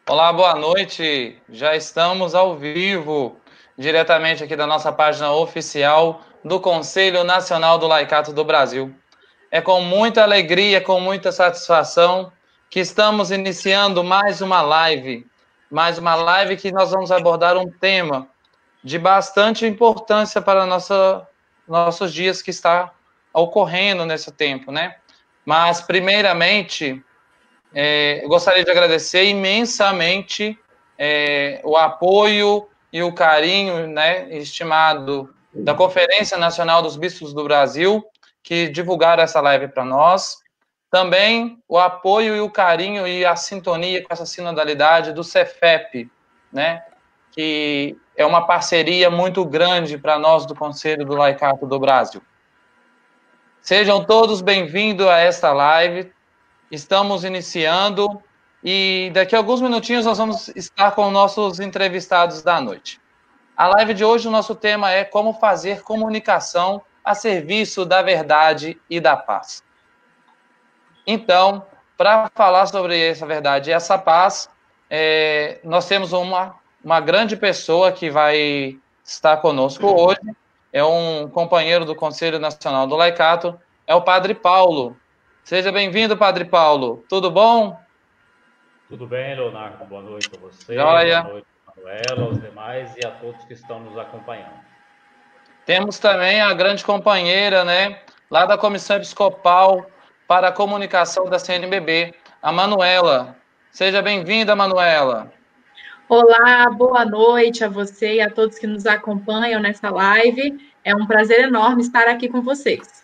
Olá, boa noite. Já estamos ao vivo, diretamente aqui da nossa página oficial do Conselho Nacional do Laicato do Brasil. É com muita alegria, com muita satisfação que estamos iniciando mais uma live que nós vamos abordar um tema de bastante importância para nossos dias que está ocorrendo nesse tempo, né? Mas, primeiramente, eu gostaria de agradecer imensamente o apoio e o carinho, né, estimado da Conferência Nacional dos Bispos do Brasil, que divulgaram essa live para nós. Também o apoio e o carinho e a sintonia com essa sinodalidade do Cefep, né, que é uma parceria muito grande para nós do Conselho do Laicato do Brasil. Sejam todos bem-vindos a esta live. Estamos iniciando e daqui a alguns minutinhos nós vamos estar com nossos entrevistados da noite. A live de hoje, o nosso tema é como fazer comunicação a serviço da verdade e da paz. Então, para falar sobre essa verdade e essa paz, nós temos uma grande pessoa que vai estar conosco hoje, é um companheiro do Conselho Nacional do Laicato, é o Padre Paulo. Seja bem-vindo, Padre Paulo. Tudo bom? Tudo bem, Leonardo. Boa noite a você, Joia. boa noite a Manuela, aos demais e a todos que estão nos acompanhando. Temos também a grande companheira, né, lá da Comissão Episcopal para a Comunicação da CNBB, a Manuela. Seja bem-vinda, Manuela. Olá, boa noite a você e a todos que nos acompanham nessa live. É um prazer enorme estar aqui com vocês.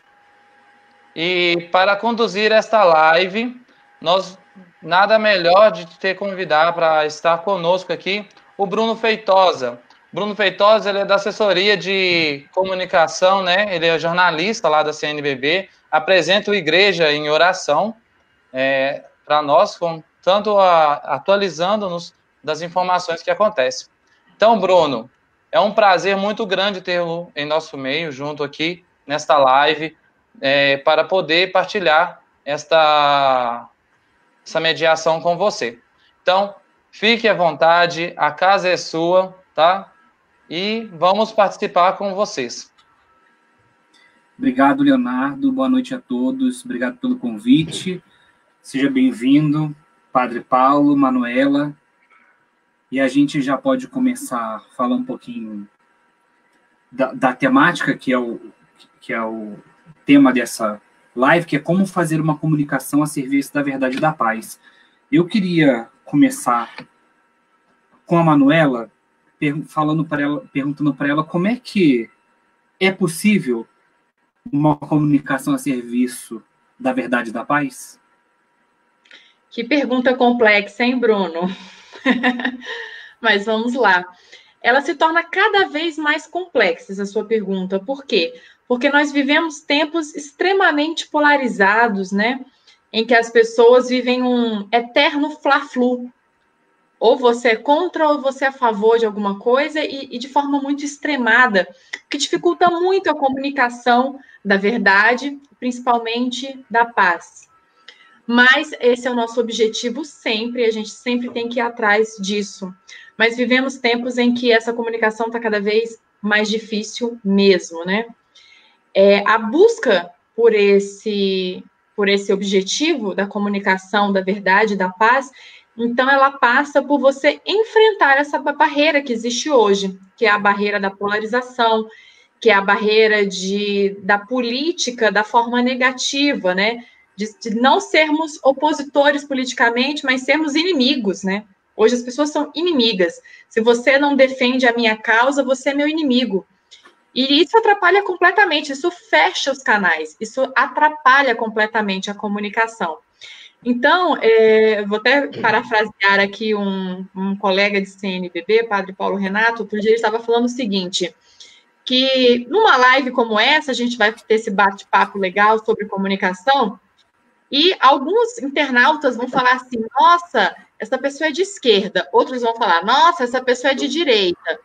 E para conduzir esta live, nós nada melhor de ter convidar para estar conosco aqui o Bruno Feitosa. Bruno Feitosa, ele é da assessoria de comunicação, né? Ele é jornalista lá da CNBB, apresenta o Igreja em Oração para nós, tanto atualizando-nos das informações que acontecem. Então, Bruno, é um prazer muito grande tê-lo em nosso meio, junto aqui nesta live, para poder partilhar essa mediação com você. Então, fique à vontade, a casa é sua, tá? E vamos participar com vocês. Obrigado, Leonardo. Boa noite a todos. Obrigado pelo convite. Seja bem-vindo, Padre Paulo, Manuela. E a gente já pode começar a falar um pouquinho da temática, que é o tema dessa live, que é como fazer uma comunicação a serviço da verdade e da paz. Eu queria começar com a Manuela, perguntando para ela como é que é possível uma comunicação a serviço da verdade e da paz? Que pergunta complexa, hein, Bruno? Mas vamos lá. Ela se torna cada vez mais complexa, essa sua pergunta. Por quê? Porque nós vivemos tempos extremamente polarizados, né? Em que as pessoas vivem um eterno fla-flu. Ou você é contra ou você é a favor de alguma coisa e de forma muito extremada, que dificulta muito a comunicação da verdade, principalmente da paz. Mas esse é o nosso objetivo sempre, a gente sempre tem que ir atrás disso. Mas vivemos tempos em que essa comunicação está cada vez mais difícil mesmo, né? A busca por esse objetivo da comunicação, da verdade, da paz, então ela passa por você enfrentar essa barreira que existe hoje, que é a barreira da polarização, que é a barreira da política da forma negativa, né? De não sermos opositores politicamente, mas sermos inimigos, né? Hoje as pessoas são inimigas. Se você não defende a minha causa, você é meu inimigo. E isso atrapalha completamente, isso fecha os canais, isso atrapalha completamente a comunicação. Então, vou até parafrasear aqui um colega de CNBB, Padre Paulo Renato, outro dia ele estava falando o seguinte, que numa live como essa, a gente vai ter esse bate-papo legal sobre comunicação, e alguns internautas vão falar assim, nossa, essa pessoa é de esquerda, outros vão falar, nossa, essa pessoa é de direita.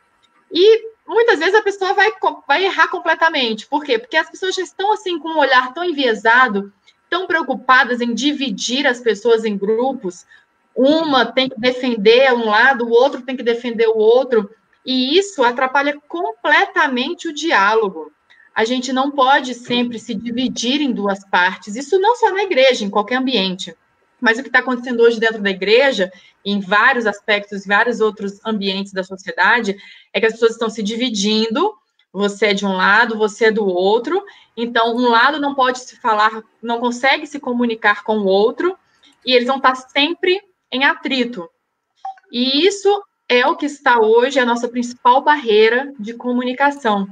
E muitas vezes a pessoa vai errar completamente. Por quê? Porque as pessoas já estão assim com um olhar tão enviesado, tão preocupadas em dividir as pessoas em grupos, uma tem que defender um lado, o outro tem que defender o outro, e isso atrapalha completamente o diálogo. A gente não pode sempre se dividir em duas partes, isso não só na igreja, em qualquer ambiente. Mas o que está acontecendo hoje dentro da igreja, em vários aspectos, vários outros ambientes da sociedade, é que as pessoas estão se dividindo, você é de um lado, você é do outro, então um lado não pode se falar, não consegue se comunicar com o outro, e eles vão estar sempre em atrito. E isso é o que está hoje a nossa principal barreira de comunicação.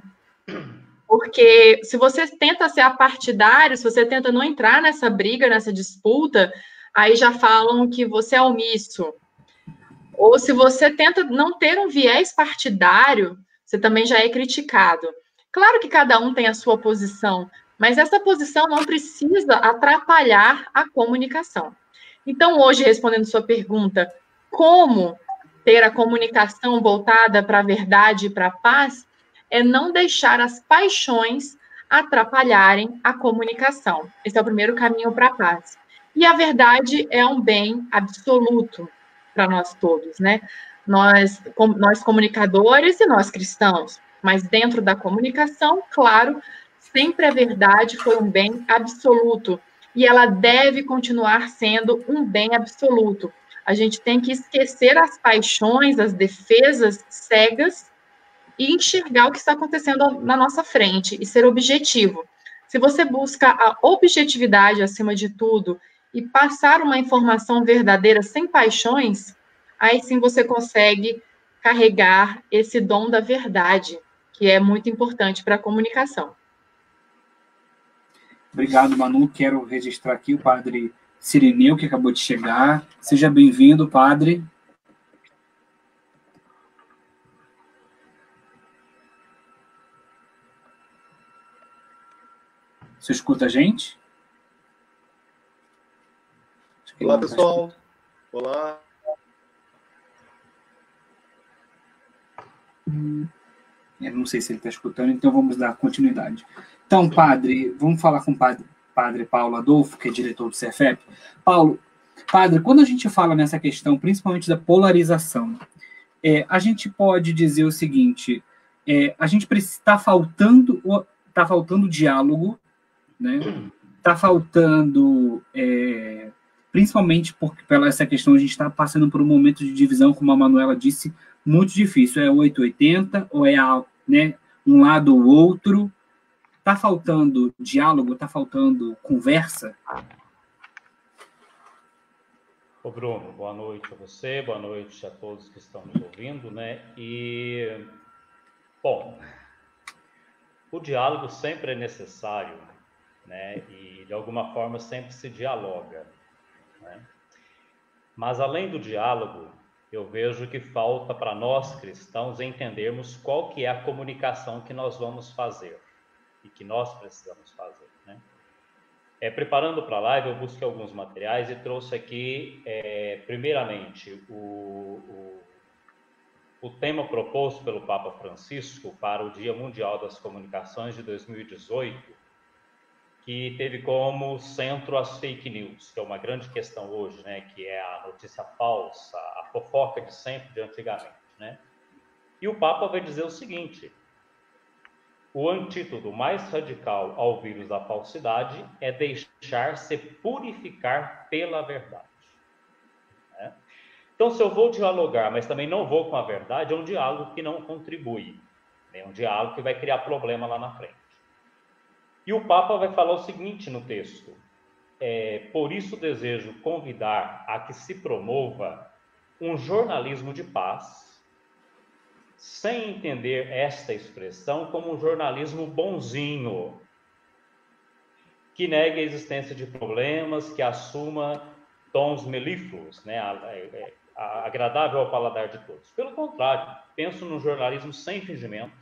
Porque se você tenta ser apartidário, se você tenta não entrar nessa briga, nessa disputa, aí já falam que você é omisso. Ou se você tenta não ter um viés partidário, você também já é criticado. Claro que cada um tem a sua posição, mas essa posição não precisa atrapalhar a comunicação. Então, hoje, respondendo sua pergunta, como ter a comunicação voltada para a verdade e para a paz, é não deixar as paixões atrapalharem a comunicação. Esse é o primeiro caminho para a paz. E a verdade é um bem absoluto para nós todos, né? Nós comunicadores e nós cristãos, mas dentro da comunicação, claro, sempre a verdade foi um bem absoluto e ela deve continuar sendo um bem absoluto. A gente tem que esquecer as paixões, as defesas cegas e enxergar o que está acontecendo na nossa frente e ser objetivo. Se você busca a objetividade acima de tudo e passar uma informação verdadeira sem paixões, aí sim você consegue carregar esse dom da verdade, que é muito importante para a comunicação. Obrigado, Manu. Quero registrar aqui o padre Cirineu, que acabou de chegar. Seja bem-vindo, padre. Você escuta a gente? Olá, pessoal. Olá. Eu não sei se ele está escutando, então vamos dar continuidade. Então, padre, vamos falar com o padre Paulo Adolfo, que é diretor do CEFEP. Paulo, padre, quando a gente fala nessa questão, principalmente da polarização, a gente pode dizer o seguinte, a gente está faltando diálogo, né? Está faltando, principalmente pela essa questão, a gente está passando por um momento de divisão, como a Manuela disse, muito difícil. É 880 ou é um lado ou outro? Está faltando diálogo? Está faltando conversa? Ô Bruno, boa noite a você, boa noite a todos que estão nos ouvindo, né? E, bom, o diálogo sempre é necessário, né? E, de alguma forma, sempre se dialoga, né? Mas, além do diálogo, eu vejo que falta para nós cristãos entendermos qual que é a comunicação que nós vamos fazer e que nós precisamos fazer, né? Preparando para a live, eu busquei alguns materiais e trouxe aqui, primeiramente, o tema proposto pelo Papa Francisco para o Dia Mundial das Comunicações de 2018, que teve como centro as fake news, que é uma grande questão hoje, né? Que é a notícia falsa, a fofoca de sempre, de antigamente, né? E o Papa vai dizer o seguinte: o antídoto mais radical ao vírus da falsidade é deixar-se purificar pela verdade, né? Então, se eu vou dialogar, mas também não vou com a verdade, é um diálogo que não contribui, é um diálogo que vai criar problema lá na frente. E o Papa vai falar o seguinte no texto: por isso desejo convidar a que se promova um jornalismo de paz, sem entender esta expressão como um jornalismo bonzinho, que negue a existência de problemas, que assuma tons melífluos, né, agradável ao paladar de todos. Pelo contrário, penso num jornalismo sem fingimentos,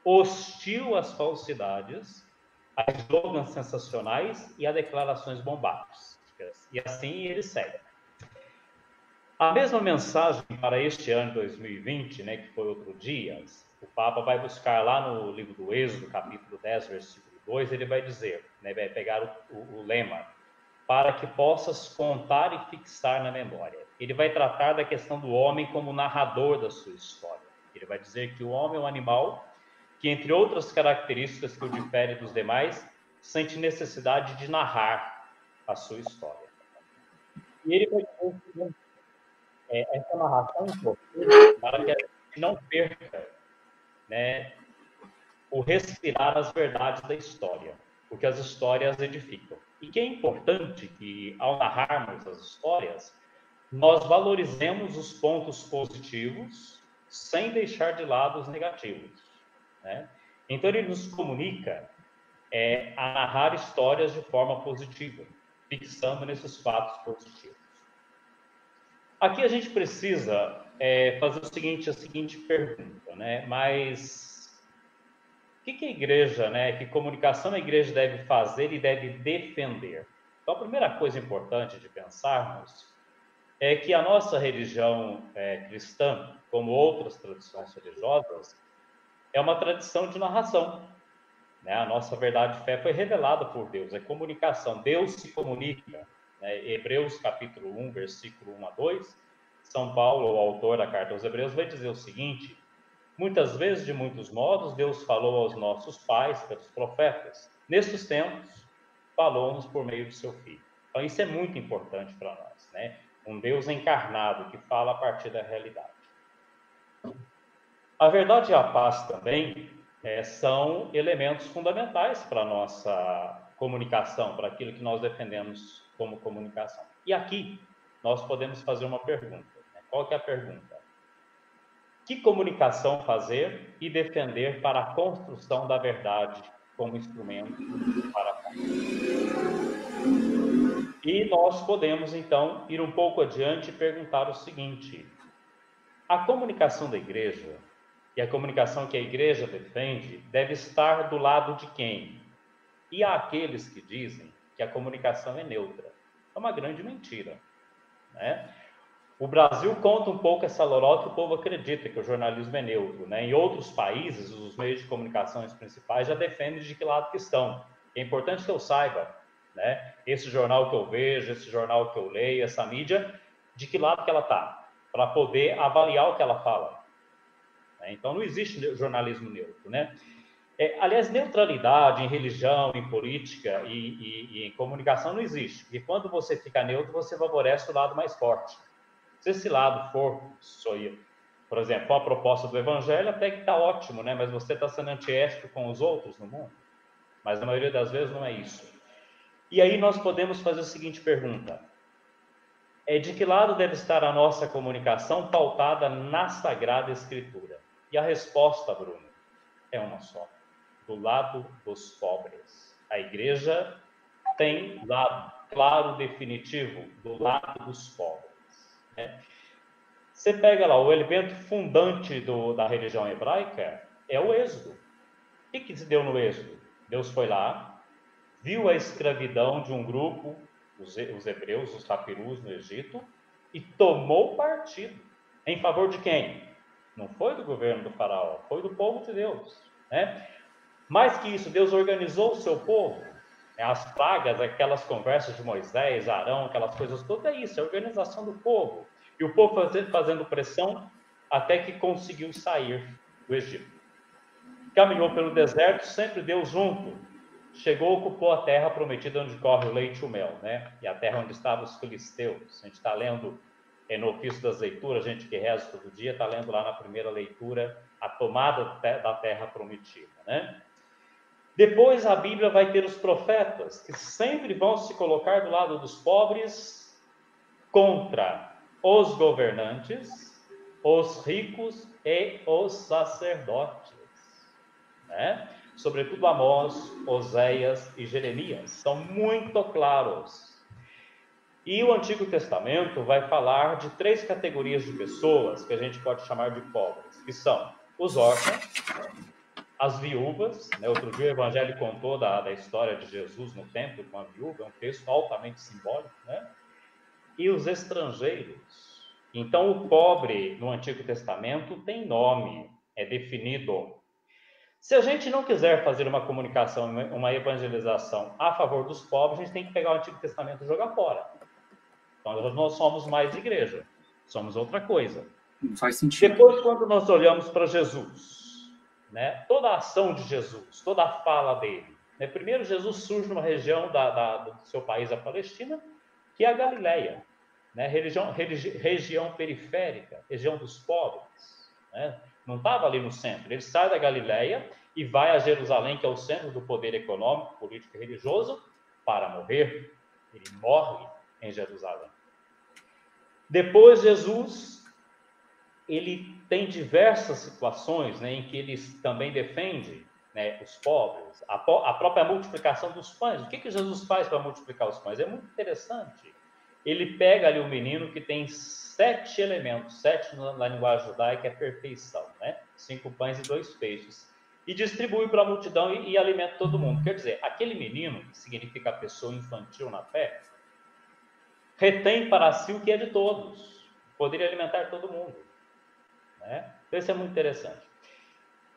hostil às falsidades, a slogans sensacionais e a declarações bombásticas. E assim ele segue. A mesma mensagem para este ano de 2020, né, que foi outro dia, o Papa vai buscar lá no livro do Êxodo, capítulo 10, versículo 2, ele vai dizer, né, vai pegar o lema: para que possas contar e fixar na memória. Ele vai tratar da questão do homem como narrador da sua história. Ele vai dizer que o homem é um animal que, entre outras características que o difere dos demais, sente necessidade de narrar a sua história. E ele vai dizer que essa narração é importante para que a gente não perca, né, o respirar as verdades da história, porque as histórias edificam. E que é importante que, ao narrarmos as histórias, nós valorizemos os pontos positivos sem deixar de lado os negativos, né? Então, ele nos comunica a narrar histórias de forma positiva, fixando nesses fatos positivos. Aqui a gente precisa fazer a seguinte pergunta, né? Mas o que a igreja, né? Que comunicação a igreja deve fazer e deve defender? Então, a primeira coisa importante de pensarmos é que a nossa religião cristã, como outras tradições religiosas, é uma tradição de narração, né? A nossa verdade de fé foi revelada por Deus, é comunicação. Deus se comunica, né? Hebreus capítulo 1, versículo 1 a 2, São Paulo, o autor da carta aos Hebreus, vai dizer o seguinte: muitas vezes, de muitos modos, Deus falou aos nossos pais pelos profetas. Nestes tempos, falou-nos por meio de seu Filho. Então, isso é muito importante para nós, né? Um Deus encarnado que fala a partir da realidade. A verdade e a paz também são elementos fundamentais para a nossa comunicação, para aquilo que nós defendemos como comunicação. E aqui nós podemos fazer uma pergunta, né? Qual que é a pergunta? Que comunicação fazer e defender para a construção da verdade como instrumento para a comunicação? E nós podemos, então, ir um pouco adiante e perguntar o seguinte: a comunicação da igreja e a comunicação que a igreja defende deve estar do lado de quem? E há aqueles que dizem que a comunicação é neutra. É uma grande mentira, né? O Brasil conta um pouco essa lorota, o povo acredita que o jornalismo é neutro, né? Em outros países, os meios de comunicação principais já defendem de que lado que estão. É importante que eu saiba, né? Esse jornal que eu vejo, esse jornal que eu leio, essa mídia, de que lado que ela está, para poder avaliar o que ela fala. Então, não existe jornalismo neutro, né? Aliás, neutralidade em religião, em política e em comunicação não existe. E quando você fica neutro, você favorece o lado mais forte. Se esse lado for, por exemplo, a proposta do evangelho, até que está ótimo, né? Mas você está sendo antiético com os outros no mundo. Mas na maioria das vezes não é isso. E aí nós podemos fazer a seguinte pergunta: de que lado deve estar a nossa comunicação pautada na Sagrada Escritura? E a resposta, Bruno, é uma só: do lado dos pobres. A igreja tem lado claro, definitivo, do lado dos pobres, né? Você pega lá, o elemento fundante da religião hebraica é o êxodo. O que se deu no êxodo? Deus foi lá, viu a escravidão de um grupo, os hebreus, os papirus no Egito, e tomou partido. Em favor de quem? Não foi do governo do faraó, foi do povo de Deus, né? Mais que isso, Deus organizou o seu povo. As pragas, aquelas conversas de Moisés, Arão, aquelas coisas todas, é isso, é a organização do povo. E o povo fazendo pressão até que conseguiu sair do Egito. Caminhou pelo deserto, sempre Deus junto. Chegou, ocupou a terra prometida onde corre o leite e o mel, né? E a terra onde estavam os filisteus. A gente está lendo no ofício das leituras, a gente que reza todo dia, está lendo lá na primeira leitura a tomada da terra prometida, né? Depois a Bíblia vai ter os profetas, que sempre vão se colocar do lado dos pobres contra os governantes, os ricos e os sacerdotes, né? Sobretudo Amós, Oséias e Jeremias, são muito claros. E o Antigo Testamento vai falar de 3 categorias de pessoas que a gente pode chamar de pobres, que são os órfãos, as viúvas, né? Outro dia o Evangelho contou da história de Jesus no templo com a viúva, é um texto altamente simbólico, né? E os estrangeiros. Então, o pobre no Antigo Testamento tem nome, é definido. Se a gente não quiser fazer uma comunicação, uma evangelização a favor dos pobres, a gente tem que pegar o Antigo Testamento e jogar fora. Então, nós não somos mais igreja, somos outra coisa. Não faz sentido. Depois, quando nós olhamos para Jesus, né, toda a ação de Jesus, toda a fala dele, né, primeiro Jesus surge numa região do seu país, a Palestina, que é a Galileia, né, região periférica, região dos pobres, né, não estava ali no centro. Ele sai da Galileia e vai a Jerusalém, que é o centro do poder econômico, político e religioso, para morrer. Ele morre em Jerusalém. Depois, Jesus, ele tem diversas situações, né, em que ele também defende, né, os pobres, a própria multiplicação dos pães. O que Jesus faz para multiplicar os pães? É muito interessante. Ele pega ali um menino que tem 7 elementos, 7 na linguagem judaica é perfeição, né? 5 pães e 2 peixes. E distribui para a multidão e alimenta todo mundo. Quer dizer, aquele menino, que significa a pessoa infantil na fé, retém para si o que é de todos. Poderia alimentar todo mundo, né? Então, isso é muito interessante.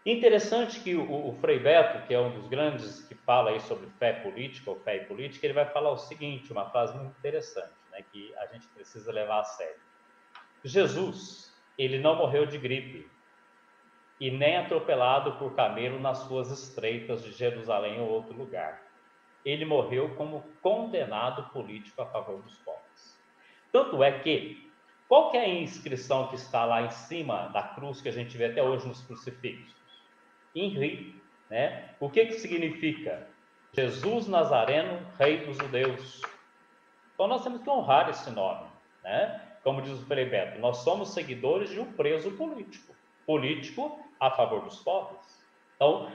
Interessante que o Frei Beto, que é um dos grandes que fala aí sobre fé política ou fé e política, ele vai falar o seguinte, uma frase muito interessante, né, que a gente precisa levar a sério. Jesus, ele não morreu de gripe e nem atropelado por camelo nas suas estreitas de Jerusalém ou outro lugar. Ele morreu como condenado político a favor dos pobres. Tanto é que, qual que é a inscrição que está lá em cima da cruz que a gente vê até hoje nos crucifixos? INRI, né? O que significa? Jesus Nazareno, Rei dos Judeus. Então nós temos que honrar esse nome, né? Como diz o Frei Beto, nós somos seguidores de um preso político a favor dos pobres. Então,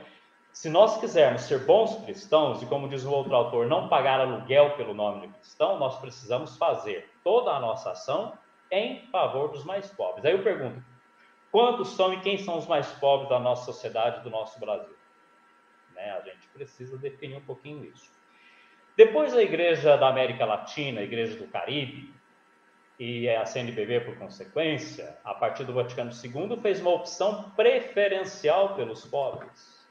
se nós quisermos ser bons cristãos, e como diz o outro autor, não pagar aluguel pelo nome de cristão, nós precisamos fazer toda a nossa ação em favor dos mais pobres. Aí eu pergunto, quantos são e quem são os mais pobres da nossa sociedade, do nosso Brasil? Né? A gente precisa definir um pouquinho isso. Depois a Igreja da América Latina, a Igreja do Caribe, e a CNBB, por consequência, a partir do Vaticano II, fez uma opção preferencial pelos pobres.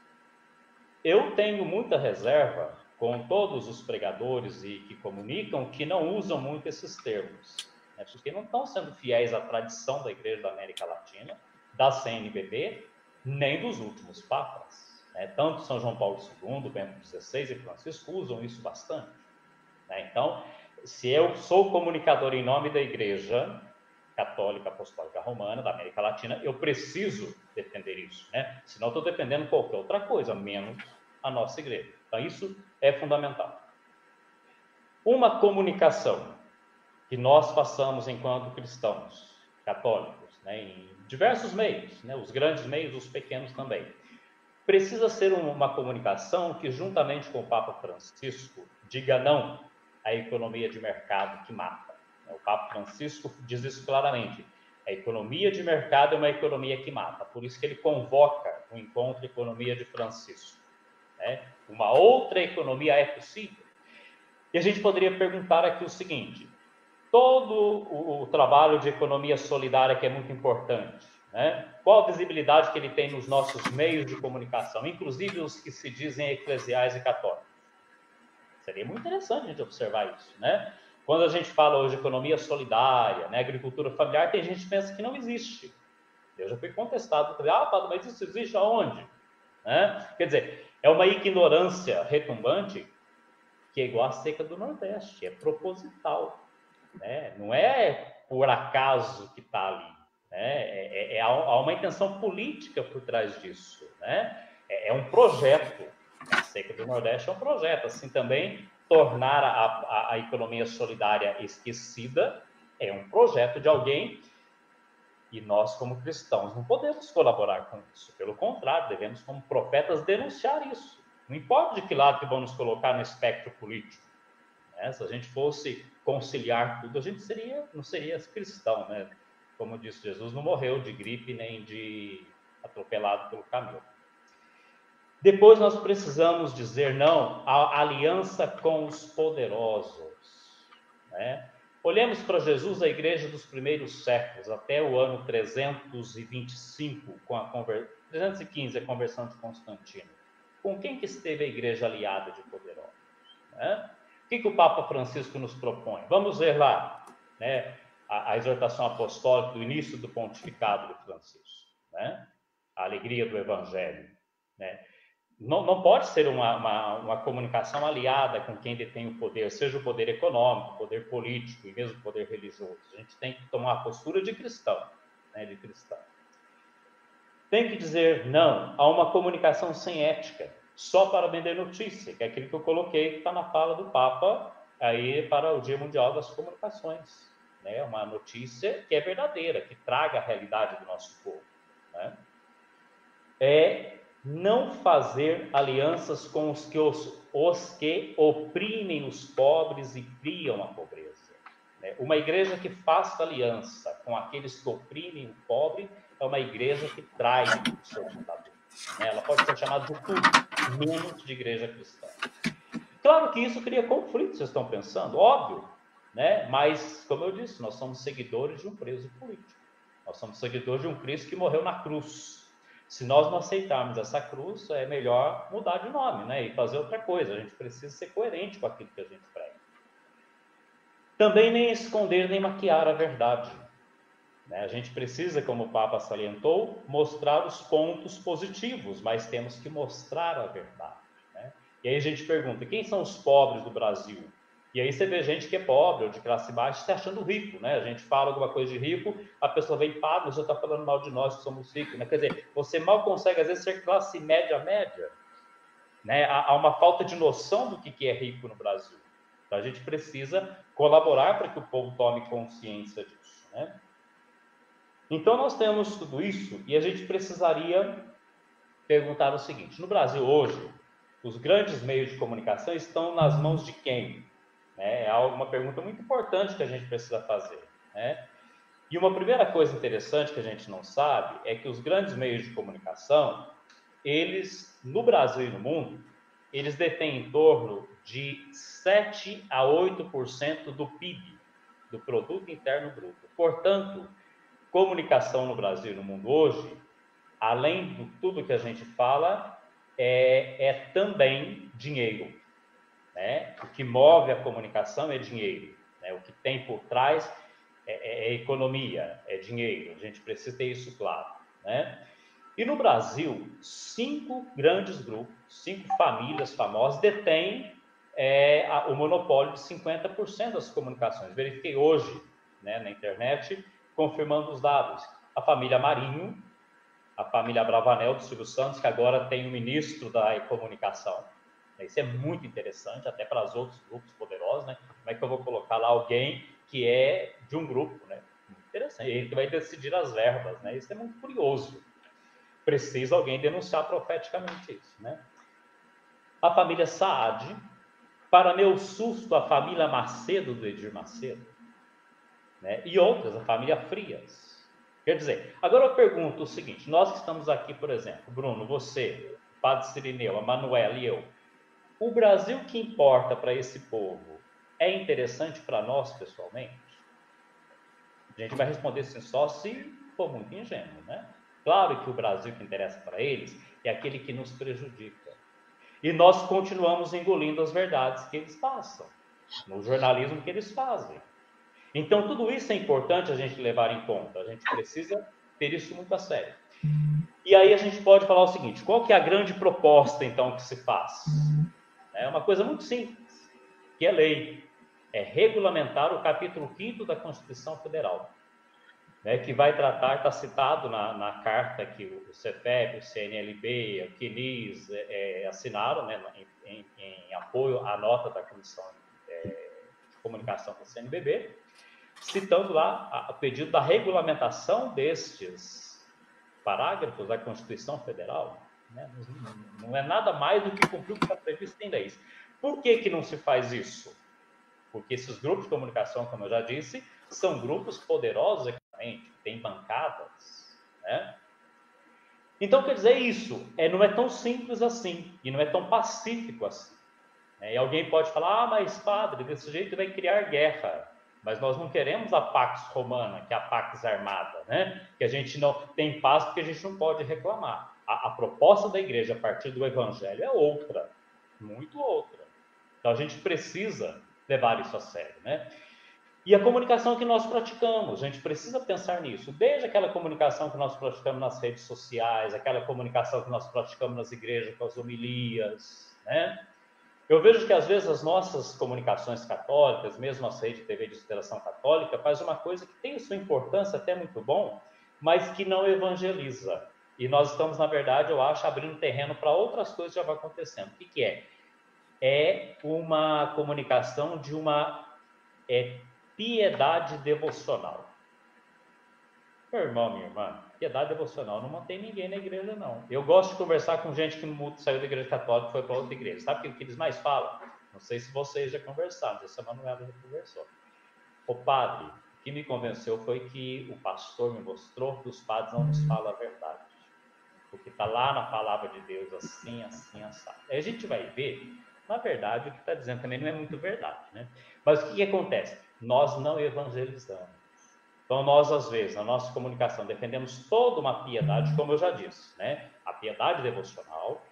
Eu tenho muita reserva com todos os pregadores e que comunicam que não usam muito esses termos, né? Porque não estão sendo fiéis à tradição da Igreja da América Latina, da CNBB, nem dos últimos papas, né? Tanto São João Paulo II, Bento XVI e Francisco usam isso bastante, né? Então, se eu sou comunicador em nome da Igreja Católica Apostólica Romana, da América Latina, eu preciso defender isso, né? Senão estou defendendo qualquer outra coisa, menos a nossa Igreja. Então, isso é fundamental. Uma comunicação que nós façamos enquanto cristãos católicos, né, em diversos meios, né, os grandes meios, os pequenos também, precisa ser uma comunicação que, juntamente com o Papa Francisco, diga não à economia de mercado que mata. O Papa Francisco diz isso claramente. A economia de mercado é uma economia que mata. Por isso que ele convoca o encontro Economia de Francisco, né? Uma outra economia é possível. E a gente poderia perguntar aqui o seguinte: todo o trabalho de economia solidária, que é muito importante, né? Qual a visibilidade que ele tem nos nossos meios de comunicação, inclusive os que se dizem eclesiais e católicos? Seria muito interessante a gente observar isso, né? Quando a gente fala hoje de economia solidária, né, agricultura familiar, tem gente que pensa que não existe. Eu já fui contestado, Padre, mas isso existe aonde? Né? Quer dizer, é uma ignorância retumbante que é igual à seca do Nordeste, é proposital, né? Não é por acaso que está ali, né? Há uma intenção política por trás disso, né? É um projeto. A seca do Nordeste é um projeto. Assim também, tornar a economia solidária esquecida é um projeto de alguém, e nós, como cristãos, não podemos colaborar com isso. Pelo contrário, devemos, como profetas, denunciar isso. Não importa de que lado que vão nos colocar no espectro político, né? Se a gente fosse conciliar tudo, a gente não seria cristão, né? Como disse Jesus, não morreu de gripe nem de atropelado pelo caminho. Depois nós precisamos dizer não à aliança com os poderosos, né? Olhemos para Jesus, a igreja dos primeiros séculos, até o ano 325, com a 315, a conversão de Constantino. Com quem que esteve a igreja aliada de poderosa? Né? O que o Papa Francisco nos propõe? Vamos ver lá, né, a exortação apostólica do início do pontificado de Francisco, né? A alegria do evangelho, né? Não pode ser uma comunicação aliada com quem detém o poder, seja o poder econômico, o poder político e mesmo o poder religioso. A gente tem que tomar a postura de cristão, né, de cristão. Tem que dizer não a uma comunicação sem ética, só para vender notícia, que é aquilo que eu coloquei que está na fala do Papa aí para o Dia Mundial das Comunicações, né? Uma notícia que é verdadeira, que traga a realidade do nosso povo, né? É não fazer alianças com os que oprimem os pobres e criam a pobreza, né? Uma igreja que faça aliança com aqueles que oprimem o pobre é uma igreja que trai o seu fundador, né? Ela pode ser chamada de tudo, menos de igreja cristã. Claro que isso cria conflitos, vocês estão pensando, óbvio, né? Mas, como eu disse, nós somos seguidores de um preso político. Nós somos seguidores de um Cristo que morreu na cruz. Se nós não aceitarmos essa cruz, é melhor mudar de nome, né? E fazer outra coisa. A gente precisa ser coerente com aquilo que a gente prega. Também nem esconder, nem maquiar a verdade. A gente precisa, como o Papa salientou, mostrar os pontos positivos, mas temos que mostrar a verdade, né? E aí a gente pergunta, quem são os pobres do Brasil? E aí você vê gente que é pobre ou de classe baixa se achando rico, né? A gente fala alguma coisa de rico, a pessoa vem paga, você está falando mal de nós que somos ricos, né? Quer dizer, você mal consegue, às vezes, ser classe média, né? Há uma falta de noção do que é rico no Brasil. Então a gente precisa colaborar para que o povo tome consciência disso, né? Então, nós temos tudo isso e a gente precisaria perguntar o seguinte: no Brasil hoje, os grandes meios de comunicação estão nas mãos de quem? É uma pergunta muito importante que a gente precisa fazer, né? E uma primeira coisa interessante que a gente não sabe é que os grandes meios de comunicação, eles, no Brasil e no mundo, eles detêm em torno de 7 a 8% do PIB, do Produto Interno Bruto. Portanto, comunicação no Brasil e no mundo hoje, além de tudo que a gente fala, é também dinheiro, né? O que move a comunicação é dinheiro, né? O que tem por trás é economia, é dinheiro. A gente precisa ter isso claro, né? E no Brasil, 5 grandes grupos, 5 famílias famosas detêm o monopólio de 50% das comunicações. Verifiquei hoje, né, na internet, confirmando os dados. A família Marinho, a família Bravanel do Silvio Santos, que agora tem o ministro da comunicação. Isso é muito interessante, até para os outros grupos poderosos, né? Como é que eu vou colocar lá alguém que é de um grupo, né? Muito interessante. Ele que vai decidir as verbas, né? Isso é muito curioso. Precisa alguém denunciar profeticamente isso, né? A família Saad, para meu susto, a família Macedo, do Edir Macedo, né? E outras, a família Frias. Quer dizer, agora eu pergunto o seguinte: nós que estamos aqui, por exemplo, Bruno, você, o Padre Cirineu, a Manuela e eu, o Brasil que importa para esse povo é interessante para nós pessoalmente? A gente vai responder assim só se for muito ingênuo, né? Claro que o Brasil que interessa para eles é aquele que nos prejudica. E nós continuamos engolindo as verdades que eles passam, no jornalismo que eles fazem. Então, tudo isso é importante a gente levar em conta. A gente precisa ter isso muito a sério. E aí a gente pode falar o seguinte: qual que é a grande proposta, então, que se faz? É uma coisa muito simples, que é lei. É regulamentar o capítulo 5º da Constituição Federal, né, que vai tratar, está citado na carta que o CEPEB, o CNLB, o CNIS assinaram, né, em apoio à nota da Comissão de Comunicação do CNBB, citando lá o pedido da regulamentação destes parágrafos da Constituição Federal, né? Não é nada mais do que cumprir o que está previsto em leis. Por que não se faz isso? Porque esses grupos de comunicação, como eu já disse, são grupos poderosos economicamente, que têm bancadas, né? Então, quer dizer, isso não é tão simples assim, e não é tão pacífico assim, né? E alguém pode falar: mas padre, desse jeito vai criar guerra. Mas nós não queremos a Pax Romana, que é a Pax Armada, né? Que a gente não tem paz porque a gente não pode reclamar. A proposta da igreja a partir do evangelho é outra, muito outra. Então, a gente precisa levar isso a sério, né? E a comunicação que nós praticamos, a gente precisa pensar nisso. Desde aquela comunicação que nós praticamos nas redes sociais, aquela comunicação que nós praticamos nas igrejas com as homilias, né? Eu vejo que, às vezes, as nossas comunicações católicas, mesmo a rede de TV de Inspiração Católica, faz uma coisa que tem sua importância, até muito bom, mas que não evangeliza. E nós estamos, na verdade, eu acho, abrindo terreno para outras coisas que já vão acontecendo. O que é? É uma comunicação de uma piedade devocional. Meu irmão, minha irmã, piedade devocional não mantém ninguém na igreja, não. Eu gosto de conversar com gente que saiu da igreja católica e foi para outra igreja. Sabe o que eles mais falam? Não sei se vocês já conversaram, essa Manuela já conversou. O padre, o que me convenceu foi que o pastor me mostrou que os padres não nos falam a verdade. Porque está lá na palavra de Deus, assim, assim, assado. Aí a gente vai ver, na verdade, o que está dizendo também não é muito verdade, né? Mas o que acontece? Nós não evangelizamos. Então, nós, às vezes, na nossa comunicação, defendemos toda uma piedade, como eu já disse, né? A piedade devocional,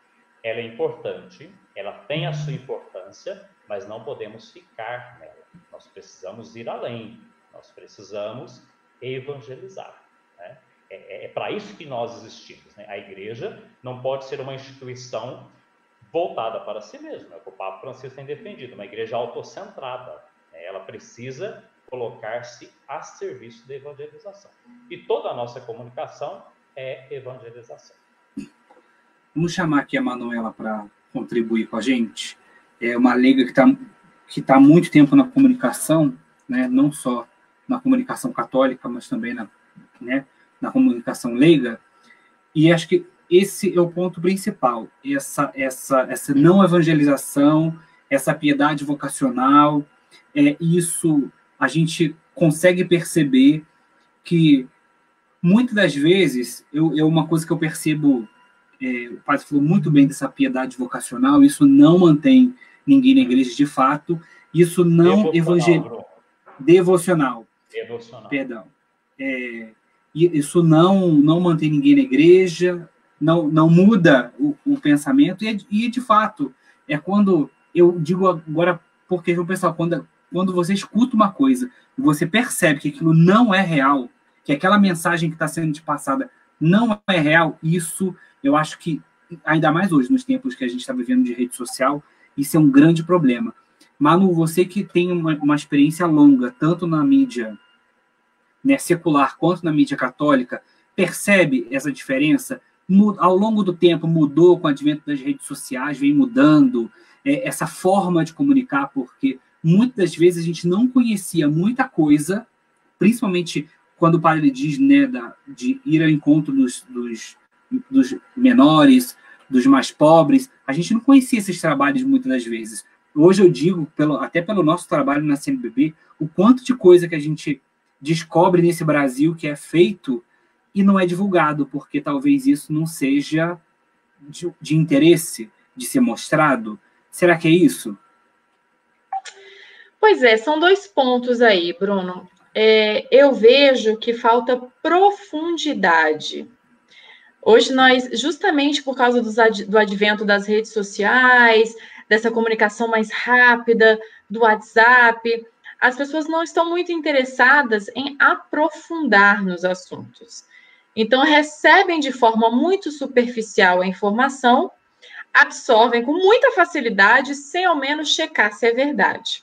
ela é importante, ela tem a sua importância, mas não podemos ficar nela. Nós precisamos ir além, nós precisamos evangelizar, né? É para isso que nós existimos, né? A igreja não pode ser uma instituição voltada para si mesma, é o que o Papa Francisco tem defendido, uma igreja autocentrada, né? Ela precisa colocar-se a serviço da evangelização. E toda a nossa comunicação é evangelização. Vamos chamar aqui a Manuela para contribuir com a gente. É uma leiga que tá há muito tempo na comunicação, né? Não só na comunicação católica, mas também na comunicação leiga. E acho que esse é o ponto principal. Essa não evangelização, essa piedade vocacional, isso a gente consegue perceber que muitas das vezes, uma coisa que eu percebo, o padre falou muito bem dessa piedade vocacional, isso não mantém ninguém na igreja de fato, isso não devocional. Perdão. Isso não mantém ninguém na igreja, não muda o pensamento, e de fato, é quando, eu digo agora, porque o pessoal, quando você escuta uma coisa e você percebe que aquilo não é real, que aquela mensagem que está sendo te passada não é real, isso eu acho que, ainda mais hoje, nos tempos que a gente está vivendo de rede social, isso é um grande problema. Manu, você que tem uma experiência longa, tanto na mídia, né, secular quanto na mídia católica, percebe essa diferença? Ao longo do tempo mudou com o advento das redes sociais, vem mudando essa forma de comunicar, porque muitas das vezes a gente não conhecia muita coisa, principalmente quando o padre diz, né, de ir ao encontro dos menores, dos mais pobres. A gente não conhecia esses trabalhos muitas das vezes. Hoje eu digo, até pelo nosso trabalho na CNBB, o quanto de coisa que a gente descobre nesse Brasil que é feito e não é divulgado, porque talvez isso não seja de interesse de ser mostrado. Será que é isso? Pois é, são dois pontos aí, Bruno. Eu vejo que falta profundidade. Hoje nós, justamente por causa do advento das redes sociais, dessa comunicação mais rápida, do WhatsApp, as pessoas não estão muito interessadas em aprofundar nos assuntos. Então, recebem de forma muito superficial a informação, absorvem com muita facilidade, sem ao menos checar se é verdade.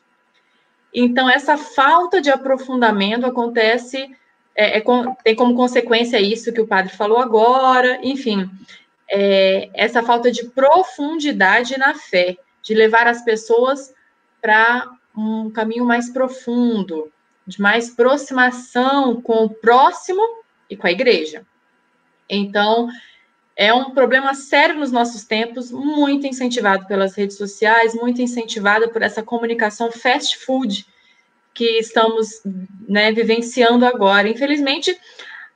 Então, essa falta de aprofundamento acontece, tem como consequência isso que o padre falou agora, enfim, essa falta de profundidade na fé, de levar as pessoas para um caminho mais profundo, de mais aproximação com o próximo e com a igreja. Então, é um problema sério nos nossos tempos, muito incentivado pelas redes sociais, muito incentivado por essa comunicação fast food que estamos, né, vivenciando agora. Infelizmente,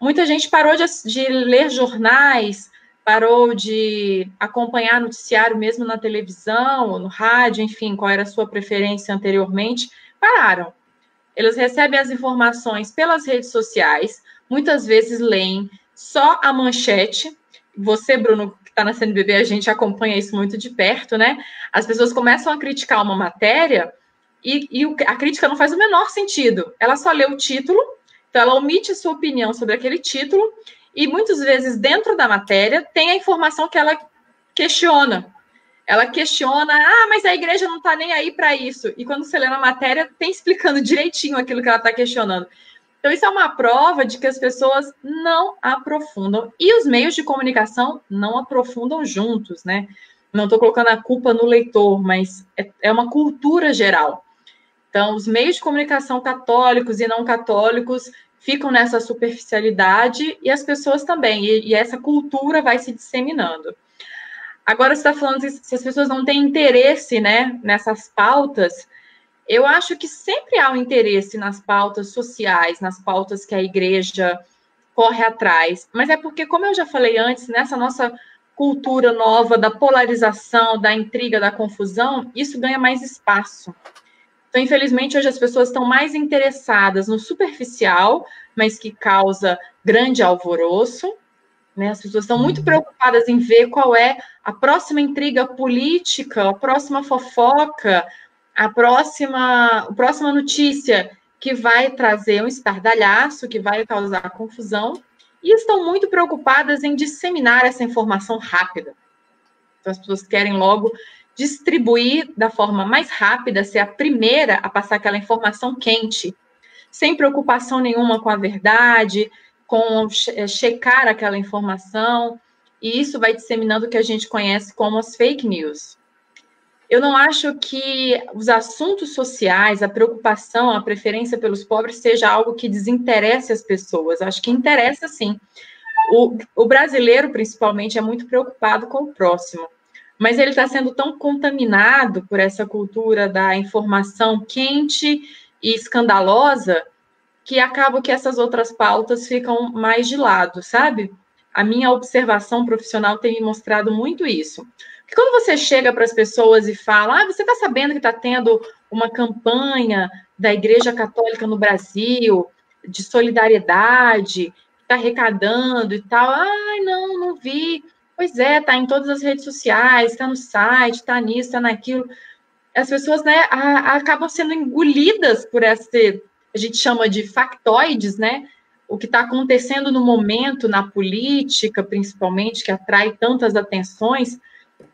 muita gente parou de ler jornais, parou de acompanhar noticiário mesmo na televisão, ou no rádio, enfim, qual era a sua preferência anteriormente, pararam. Eles recebem as informações pelas redes sociais, muitas vezes leem só a manchete, você, Bruno, que está na CNBB, a gente acompanha isso muito de perto, né? As pessoas começam a criticar uma matéria e a crítica não faz o menor sentido. Ela só lê o título, então ela omite a sua opinião sobre aquele título e muitas vezes dentro da matéria tem a informação que ela questiona. Ela questiona, mas a igreja não está nem aí para isso. E quando você lê na matéria, tem explicando direitinho aquilo que ela está questionando. Então, isso é uma prova de que as pessoas não aprofundam. E os meios de comunicação não aprofundam juntos, né? Não estou colocando a culpa no leitor, mas é uma cultura geral. Então, os meios de comunicação católicos e não católicos ficam nessa superficialidade e as pessoas também. E essa cultura vai se disseminando. Agora, você está falando se as pessoas não têm interesse, né, nessas pautas. Eu acho que sempre há um interesse nas pautas sociais, nas pautas que a igreja corre atrás. Mas é porque, como eu já falei antes, nessa nossa cultura nova da polarização, da intriga, da confusão, isso ganha mais espaço. Então, infelizmente, hoje as pessoas estão mais interessadas no superficial, mas que causa grande alvoroço, né? As pessoas estão muito preocupadas em ver qual é a próxima intriga política, a próxima fofoca, a próxima notícia que vai trazer um estardalhaço, que vai causar confusão, e estão muito preocupadas em disseminar essa informação rápida. Então, as pessoas querem logo distribuir da forma mais rápida, ser a primeira a passar aquela informação quente, sem preocupação nenhuma com a verdade, com checar aquela informação, e isso vai disseminando o que a gente conhece como as fake news. Eu não acho que os assuntos sociais, a preocupação, a preferência pelos pobres seja algo que desinteresse as pessoas. Acho que interessa, sim. O brasileiro, principalmente, é muito preocupado com o próximo. Mas ele está sendo tão contaminado por essa cultura da informação quente e escandalosa que acaba que essas outras pautas ficam mais de lado, sabe? A minha observação profissional tem me mostrado muito isso. Porque quando você chega para as pessoas e fala, você está sabendo que está tendo uma campanha da Igreja Católica no Brasil, de solidariedade, está arrecadando e tal. Não vi. Pois é, está em todas as redes sociais, está no site, está nisso, está naquilo. As pessoas, né, acabam sendo engolidas por esse, a gente chama de factoides, né? O que está acontecendo no momento, na política, principalmente, que atrai tantas atenções,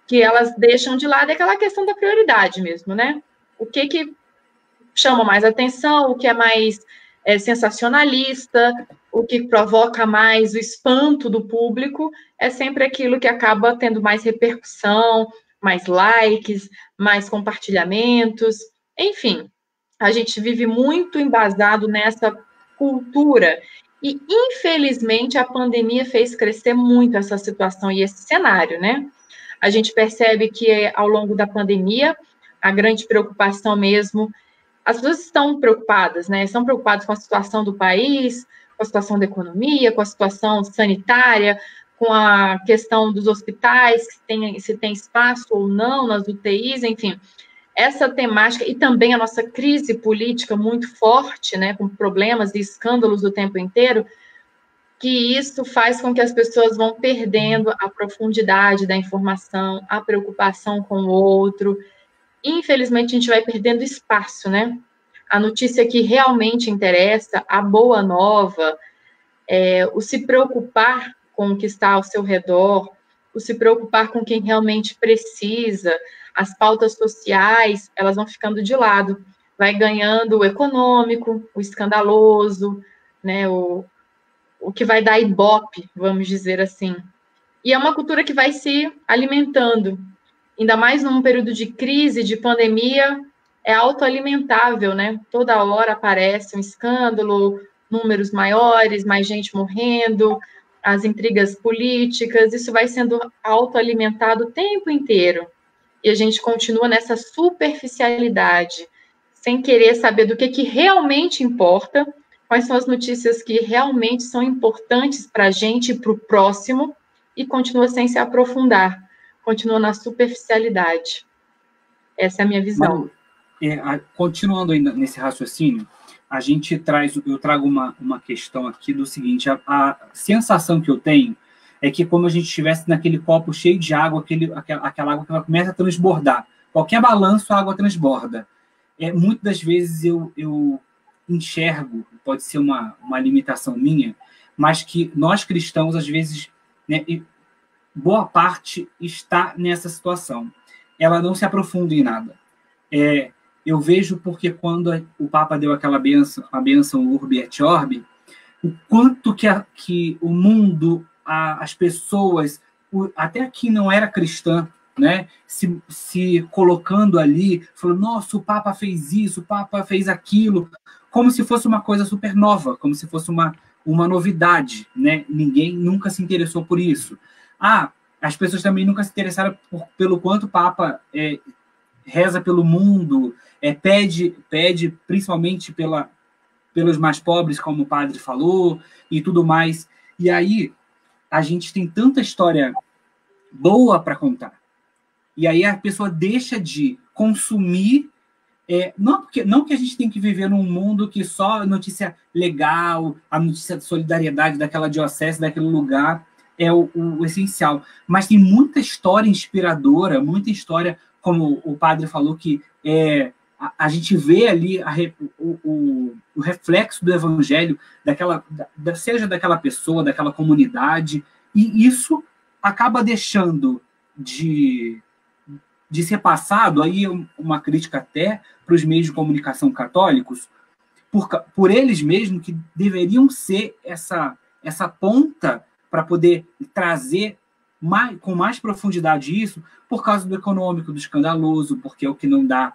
que elas deixam de lado aquela questão da prioridade mesmo, né? O que chama mais atenção, o que é mais sensacionalista, o que provoca mais o espanto do público, é sempre aquilo que acaba tendo mais repercussão, mais likes, mais compartilhamentos, enfim. A gente vive muito embasado nessa cultura e, infelizmente, a pandemia fez crescer muito essa situação e esse cenário, né? A gente percebe que, ao longo da pandemia, a grande preocupação mesmo, as pessoas estão preocupadas, né? Estão preocupadas com a situação do país, com a situação da economia, com a situação sanitária, com a questão dos hospitais, se tem espaço ou não nas UTIs, enfim. Essa temática, e também a nossa crise política muito forte, né, com problemas e escândalos o tempo inteiro, que isso faz com que as pessoas vão perdendo a profundidade da informação, a preocupação com o outro. Infelizmente, a gente vai perdendo espaço, né? A notícia que realmente interessa, a boa nova, o se preocupar com o que está ao seu redor, o se preocupar com quem realmente precisa, as pautas sociais, elas vão ficando de lado. Vai ganhando o econômico, o escandaloso, né, o que vai dar ibope, vamos dizer assim. E é uma cultura que vai se alimentando. Ainda mais num período de crise, de pandemia, é autoalimentável, né? Toda hora aparece um escândalo, números maiores, mais gente morrendo, as intrigas políticas, isso vai sendo autoalimentado o tempo inteiro. E a gente continua nessa superficialidade, sem querer saber do que realmente importa, quais são as notícias que realmente são importantes para a gente e para o próximo, e continua sem se aprofundar, continua na superficialidade. Essa é a minha visão. Continuando ainda nesse raciocínio, eu trago uma questão aqui do seguinte, a sensação que eu tenho é que como a gente estivesse naquele copo cheio de água, aquela água que ela começa a transbordar. Qualquer balanço, a água transborda. Muitas das vezes eu enxergo, pode ser uma limitação minha, mas que nós cristãos, às vezes, né, boa parte está nessa situação. Ela não se aprofunda em nada. Eu vejo porque quando o Papa deu aquela a bênção Urbi et Orbi, o quanto que o mundo, as pessoas, até quem não era cristã, né, se colocando ali, falando, nossa, o Papa fez isso, o Papa fez aquilo, como se fosse uma coisa super nova, como se fosse uma novidade, né? Ninguém nunca se interessou por isso. As pessoas também nunca se interessaram pelo quanto o Papa reza pelo mundo, pede principalmente pelos mais pobres, como o padre falou, e tudo mais. E aí, a gente tem tanta história boa para contar. E aí a pessoa deixa de consumir, não que a gente tem que viver num mundo que só notícia legal, a notícia de solidariedade daquela diocese, daquele lugar, é o essencial. Mas tem muita história inspiradora, muita história, como o padre falou, que a gente vê ali o reflexo do evangelho, seja daquela pessoa, daquela comunidade, e isso acaba deixando de ser passado, aí uma crítica até para os meios de comunicação católicos, por eles mesmos, que deveriam ser essa ponta para poder trazer com mais profundidade isso, por causa do econômico, do escandaloso, porque é o que não dá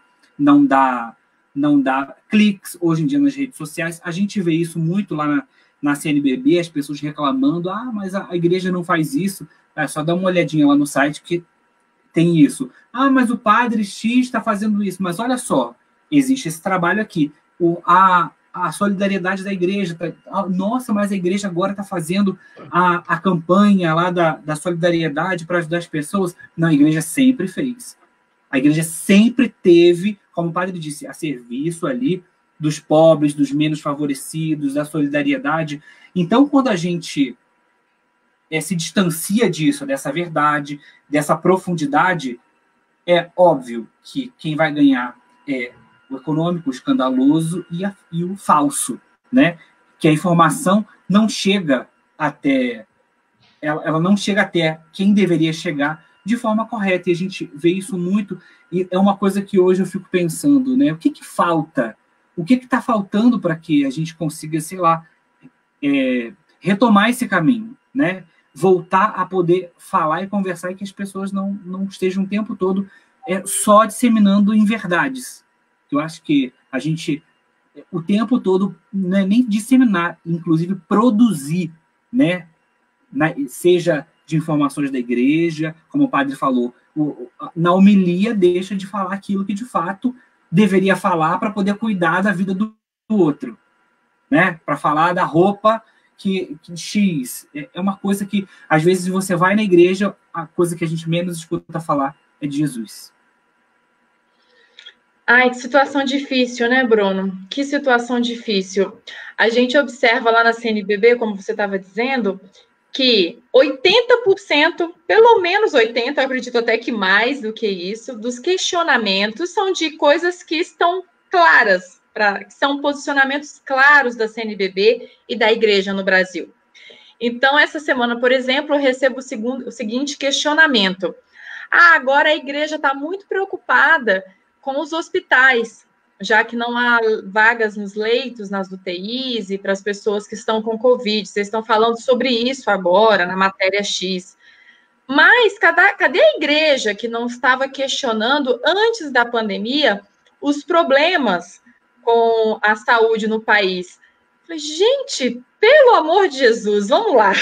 cliques hoje em dia nas redes sociais. A gente vê isso muito lá na CNBB, as pessoas reclamando, mas a igreja não faz isso. Só dá uma olhadinha lá no site que tem isso. Mas o padre X está fazendo isso. Mas olha só, existe esse trabalho aqui. A solidariedade da igreja. Nossa, mas a igreja agora está fazendo a campanha lá da solidariedade para ajudar as pessoas. Não, a igreja sempre fez. A igreja sempre teve, como o padre disse, a serviço ali dos pobres, dos menos favorecidos, da solidariedade. Então, quando a gente se distancia disso, dessa verdade, dessa profundidade, é óbvio que quem vai ganhar é o econômico, o escandaloso e o falso, né? Que a informação não chega até... Ela não chega até quem deveria chegar de forma correta, e a gente vê isso muito, e é uma coisa que hoje eu fico pensando, né? O que falta? O que está faltando para que a gente consiga, sei lá, retomar esse caminho, né? Voltar a poder falar e conversar, e que as pessoas não estejam o tempo todo só disseminando inverdades. Eu acho que a gente, o tempo todo, não é nem disseminar, inclusive produzir, né? Seja de informações da igreja, como o padre falou, na homilia deixa de falar aquilo que, de fato, deveria falar para poder cuidar da vida do outro, né? Para falar da roupa que X. É uma coisa que, às vezes, você vai na igreja, a coisa que a gente menos escuta falar é de Jesus. Ai, que situação difícil, né, Bruno? Que situação difícil. A gente observa lá na CNBB, como você estava dizendo, que 80%, pelo menos 80%, eu acredito até que mais do que isso, dos questionamentos são de coisas que estão claras, que são posicionamentos claros da CNBB e da igreja no Brasil. Então, essa semana, por exemplo, eu recebo o seguinte questionamento. Agora a igreja está muito preocupada com os hospitais, já que não há vagas nos leitos, nas UTIs e para as pessoas que estão com Covid. Vocês estão falando sobre isso agora, na matéria X. Mas cadê a igreja que não estava questionando, antes da pandemia, os problemas com a saúde no país? Falei, gente, pelo amor de Jesus, vamos lá.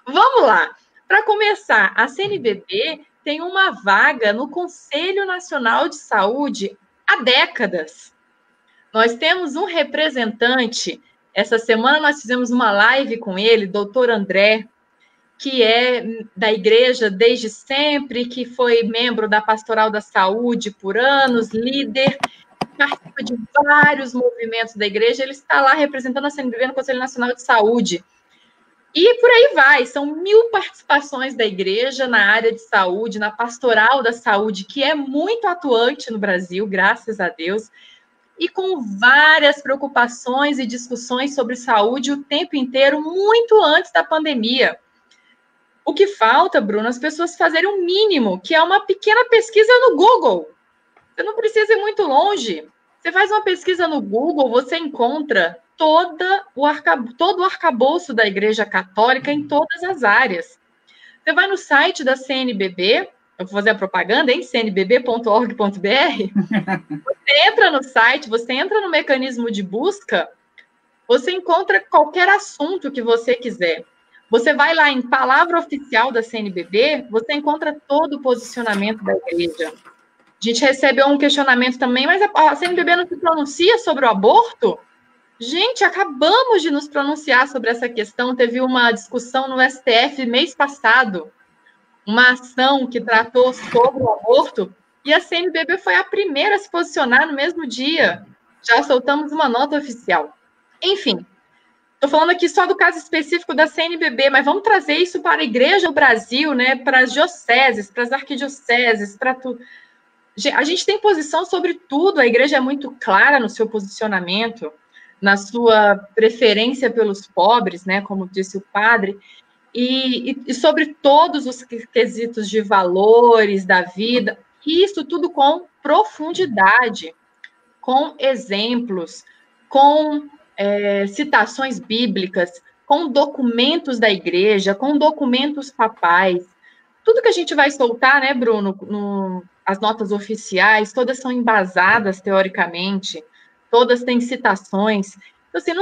Vamos lá. Para começar, a CNBB tem uma vaga no Conselho Nacional de Saúde há décadas. Nós temos um representante, essa semana nós fizemos uma live com ele, doutor André, que é da igreja desde sempre, que foi membro da Pastoral da Saúde por anos, líder, participa de vários movimentos da igreja, ele está lá representando a CNBB no Conselho Nacional de Saúde. E por aí vai, são 1000 participações da igreja na área de saúde, na pastoral da saúde, que é muito atuante no Brasil, graças a Deus, e com várias preocupações e discussões sobre saúde o tempo inteiro, muito antes da pandemia. O que falta, Bruno, as pessoas fazerem o mínimo, que é uma pequena pesquisa no Google. Você não precisa ir muito longe. Você faz uma pesquisa no Google, você encontra todo o arcabouço da Igreja Católica em todas as áreas. Você vai no site da CNBB, eu vou fazer a propaganda, hein? cnbb.org.br. Você entra no site, você entra no mecanismo de busca, você encontra qualquer assunto que você quiser. Você vai lá em palavra oficial da CNBB, você encontra todo o posicionamento da igreja. A gente recebeu um questionamento também, mas a CNBB não se pronuncia sobre o aborto? Gente, acabamos de nos pronunciar sobre essa questão. Teve uma discussão no STF mês passado, uma ação que tratou sobre o aborto, e a CNBB foi a primeira a se posicionar no mesmo dia. Já soltamos uma nota oficial. Enfim, estou falando aqui só do caso específico da CNBB, mas vamos trazer isso para a Igreja do Brasil, né? Para as dioceses, para as arquidioceses, para tudo. A gente tem posição sobre tudo, a igreja é muito clara no seu posicionamento, na sua preferência pelos pobres, né, como disse o padre, e sobre todos os quesitos de valores da vida, e isso tudo com profundidade, com exemplos, com citações bíblicas, com documentos da igreja, com documentos papais. Tudo que a gente vai soltar, né, Bruno, as notas oficiais, todas são embasadas teoricamente, todas têm citações. Então, assim,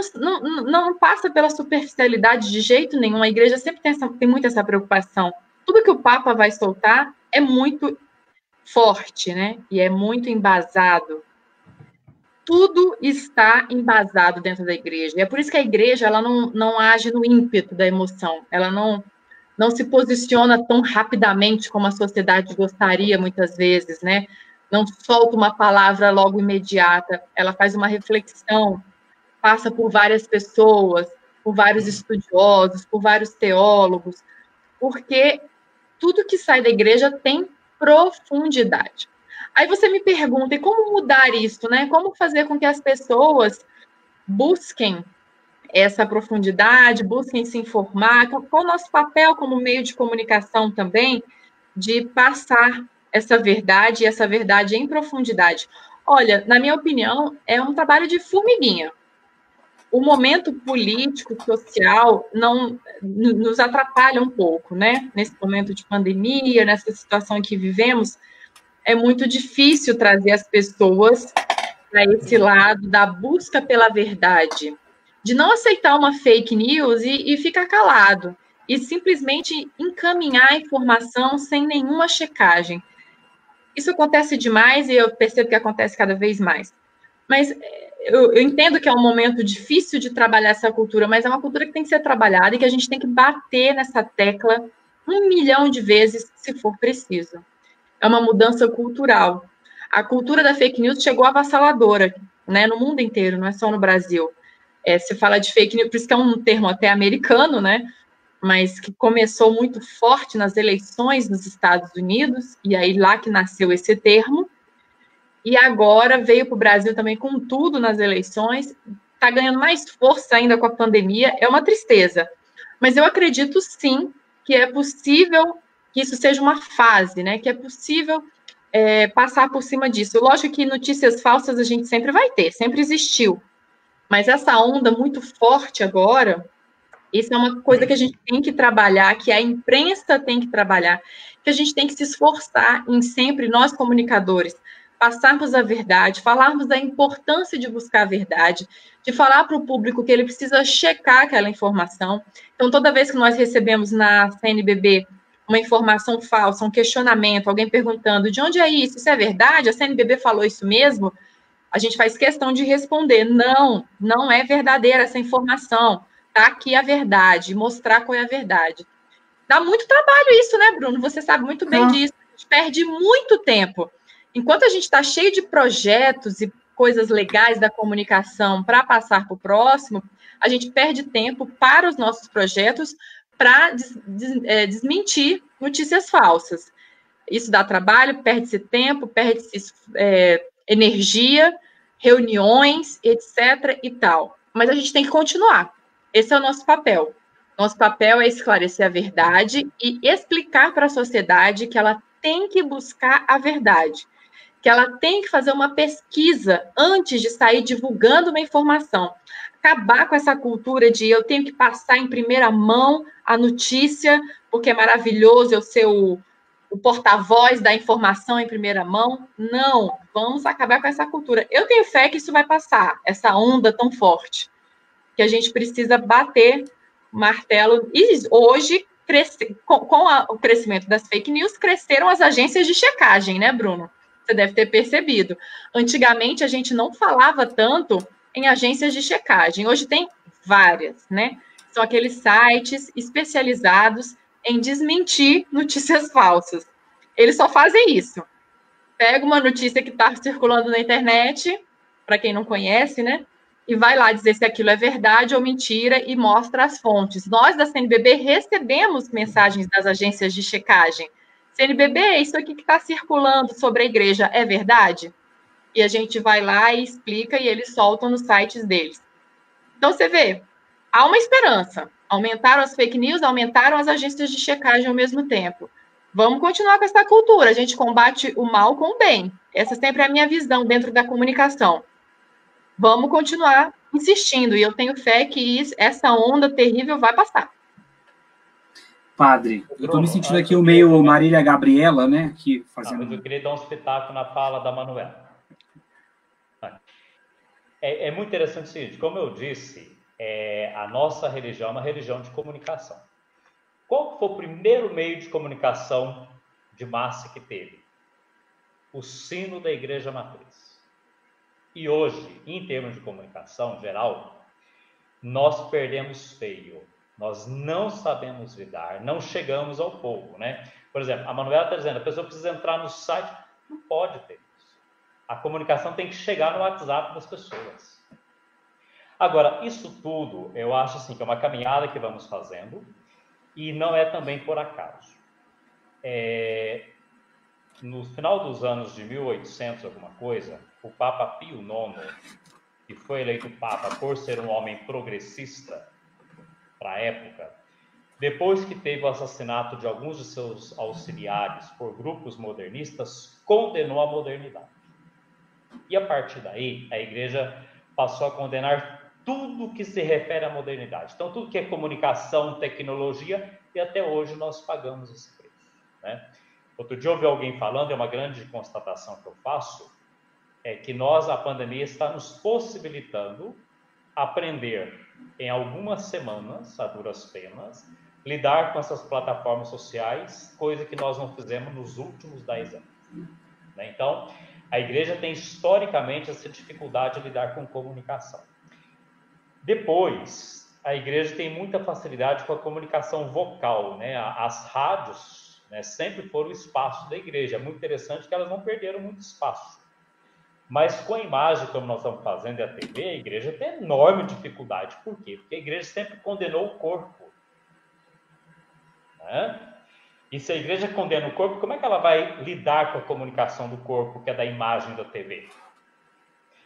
não passa pela superficialidade de jeito nenhum. A igreja sempre tem muito essa preocupação. Tudo que o Papa vai soltar é muito forte, né? E é muito embasado. Tudo está embasado dentro da igreja. E é por isso que a igreja ela não age no ímpeto da emoção. Ela não se posiciona tão rapidamente como a sociedade gostaria, muitas vezes, né? Não solta uma palavra logo imediata, ela faz uma reflexão, passa por várias pessoas, por vários estudiosos, por vários teólogos, porque tudo que sai da igreja tem profundidade. Aí você me pergunta, e como mudar isso, né? Como fazer com que as pessoas busquem essa profundidade, busquem se informar, qual o nosso papel como meio de comunicação também, de passar essa verdade em profundidade. Olha, na minha opinião, é um trabalho de formiguinha. O momento político, social, nos atrapalha um pouco, né? Nesse momento de pandemia, nessa situação em que vivemos, é muito difícil trazer as pessoas para esse lado da busca pela verdade, de não aceitar uma fake news e ficar calado, e simplesmente encaminhar a informação sem nenhuma checagem. Isso acontece demais e eu percebo que acontece cada vez mais. Mas eu entendo que é um momento difícil de trabalhar essa cultura, mas é uma cultura que tem que ser trabalhada e que a gente tem que bater nessa tecla 1 milhão de vezes, se for preciso. É uma mudança cultural. A cultura da fake news chegou avassaladora, né, no mundo inteiro, não é só no Brasil. Se fala de fake news, por isso que é um termo até americano, né? Mas que começou muito forte nas eleições nos Estados Unidos, e aí lá que nasceu esse termo, e agora veio para o Brasil também com tudo nas eleições, está ganhando mais força ainda com a pandemia, é uma tristeza. Mas eu acredito, sim, que é possível que isso seja uma fase, né? Que é possível passar por cima disso. Lógico que notícias falsas a gente sempre vai ter, sempre existiu. Mas essa onda muito forte agora, isso é uma coisa que a gente tem que trabalhar, que a imprensa tem que trabalhar, que a gente tem que se esforçar em sempre, nós comunicadores, passarmos a verdade, falarmos da importância de buscar a verdade, de falar para o público que ele precisa checar aquela informação. Então, toda vez que nós recebemos na CNBB uma informação falsa, um questionamento, alguém perguntando de onde é isso? Isso é verdade? A CNBB falou isso mesmo? A gente faz questão de responder, não é verdadeira essa informação, tá aqui a verdade, mostrar qual é a verdade. Dá muito trabalho isso, né, Bruno? Você sabe muito bem disso, a gente perde muito tempo. Enquanto a gente está cheio de projetos e coisas legais da comunicação para passar para o próximo, a gente perde tempo para os nossos projetos para desmentir notícias falsas. Isso dá trabalho, perde-se tempo, perde-se energia, reuniões, etc. e tal. Mas a gente tem que continuar. Esse é o nosso papel. Nosso papel é esclarecer a verdade e explicar para a sociedade que ela tem que buscar a verdade, que ela tem que fazer uma pesquisa antes de sair divulgando uma informação. Acabar com essa cultura de eu tenho que passar em primeira mão a notícia, porque é maravilhoso eu ser o porta-voz da informação em primeira mão. Não, vamos acabar com essa cultura. Eu tenho fé que isso vai passar, essa onda tão forte, que a gente precisa bater o martelo. E hoje, com o crescimento das fake news, cresceram as agências de checagem, né, Bruno? Você deve ter percebido. Antigamente, a gente não falava tanto em agências de checagem. Hoje tem várias, né? São aqueles sites especializados em desmentir notícias falsas. Eles só fazem isso. Pega uma notícia que está circulando na internet, para quem não conhece, né? E vai lá dizer se aquilo é verdade ou mentira e mostra as fontes. Nós, da CNBB, recebemos mensagens das agências de checagem. CNBB, isso aqui que está circulando sobre a igreja é verdade? E a gente vai lá e explica e eles soltam nos sites deles. Então, você vê, há uma esperança. Aumentaram as fake news, aumentaram as agências de checagem ao mesmo tempo. Vamos continuar com essa cultura. A gente combate o mal com o bem. Essa sempre é a minha visão dentro da comunicação. Vamos continuar insistindo. E eu tenho fé que essa onda terrível vai passar. Padre, eu estou me sentindo aqui o meio Marília Gabriela, né? Aqui fazendo... Eu queria dar um espetáculo na fala da Manuela. É muito interessante o seguinte, como eu disse, a nossa religião é uma religião de comunicação. Qual foi o primeiro meio de comunicação de massa que teve? O sino da Igreja Matriz. E hoje, em termos de comunicação geral, nós perdemos feio. Nós não sabemos lidar, não chegamos ao povo, né? Por exemplo, a Manuela está dizendo, a pessoa precisa entrar no site, não pode ter isso. A comunicação tem que chegar no WhatsApp das pessoas. Agora, isso tudo, eu acho assim, que é uma caminhada que vamos fazendo e não é também por acaso. No final dos anos de 1800, alguma coisa, o Papa Pio IX, que foi eleito Papa por ser um homem progressista para a época, depois que teve o assassinato de alguns de seus auxiliares por grupos modernistas, condenou a modernidade. E a partir daí, a igreja passou a condenar tudo que se refere à modernidade. Então, tudo que é comunicação, tecnologia, e até hoje nós pagamos esse preço, né? Outro dia eu ouvi alguém falando, é uma grande constatação que eu faço, é que a pandemia está nos possibilitando aprender em algumas semanas, a duras penas, lidar com essas plataformas sociais, coisa que nós não fizemos nos últimos 10 anos. Né? Então, a igreja tem historicamente essa dificuldade de lidar com comunicação. Depois, a igreja tem muita facilidade com a comunicação vocal, né? As rádios, né, sempre foram o espaço da igreja. É muito interessante que elas não perderam muito espaço. Mas com a imagem, como nós estamos fazendo, e a TV, a igreja tem enorme dificuldade. Por quê? Porque a igreja sempre condenou o corpo. Né? E se a igreja condena o corpo, como é que ela vai lidar com a comunicação do corpo, que é da imagem da TV?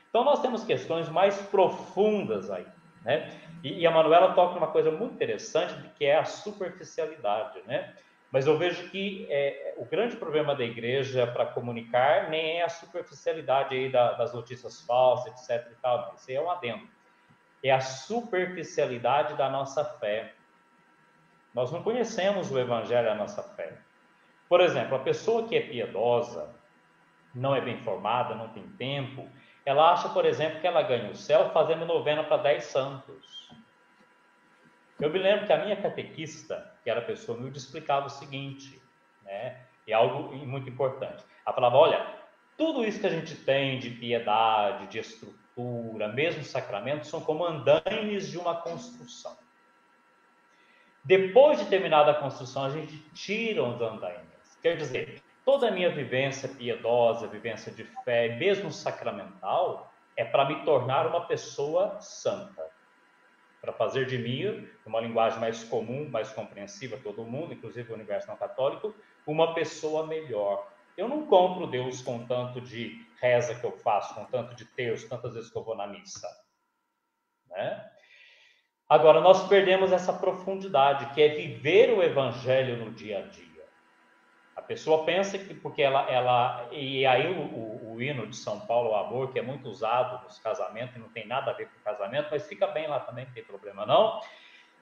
Então, nós temos questões mais profundas aí. Né? E a Manuela toca numa coisa muito interessante, que é a superficialidade, né? Mas eu vejo que o grande problema da igreja para comunicar nem é a superficialidade aí das notícias falsas, etc. E tal, isso aí é um adendo. É a superficialidade da nossa fé. Nós não conhecemos o evangelho da nossa fé. Por exemplo, a pessoa que é piedosa, não é bem formada, não tem tempo, ela acha, por exemplo, que ela ganha o céu fazendo novena para 10 santos. Eu me lembro que a minha catequista, que era pessoa humilde, explicava o seguinte, né? É algo muito importante. Ela falava, olha, tudo isso que a gente tem de piedade, de estrutura, mesmo sacramentos, são como andaimes de uma construção. Depois de terminada a construção, a gente tira os andaimes. Quer dizer, toda a minha vivência piedosa, vivência de fé, mesmo sacramental, é para me tornar uma pessoa santa, para fazer de mim, uma linguagem mais comum, mais compreensiva a todo mundo, inclusive o universo não católico, uma pessoa melhor. Eu não compro Deus com tanto de reza que eu faço, com tanto de terço, tantas vezes que eu vou na missa, né? Agora, nós perdemos essa profundidade, que é viver o evangelho no dia a dia. A pessoa pensa que porque e aí o hino de São Paulo, o amor, que é muito usado nos casamentos, e não tem nada a ver com casamento, mas fica bem lá também, não tem problema não,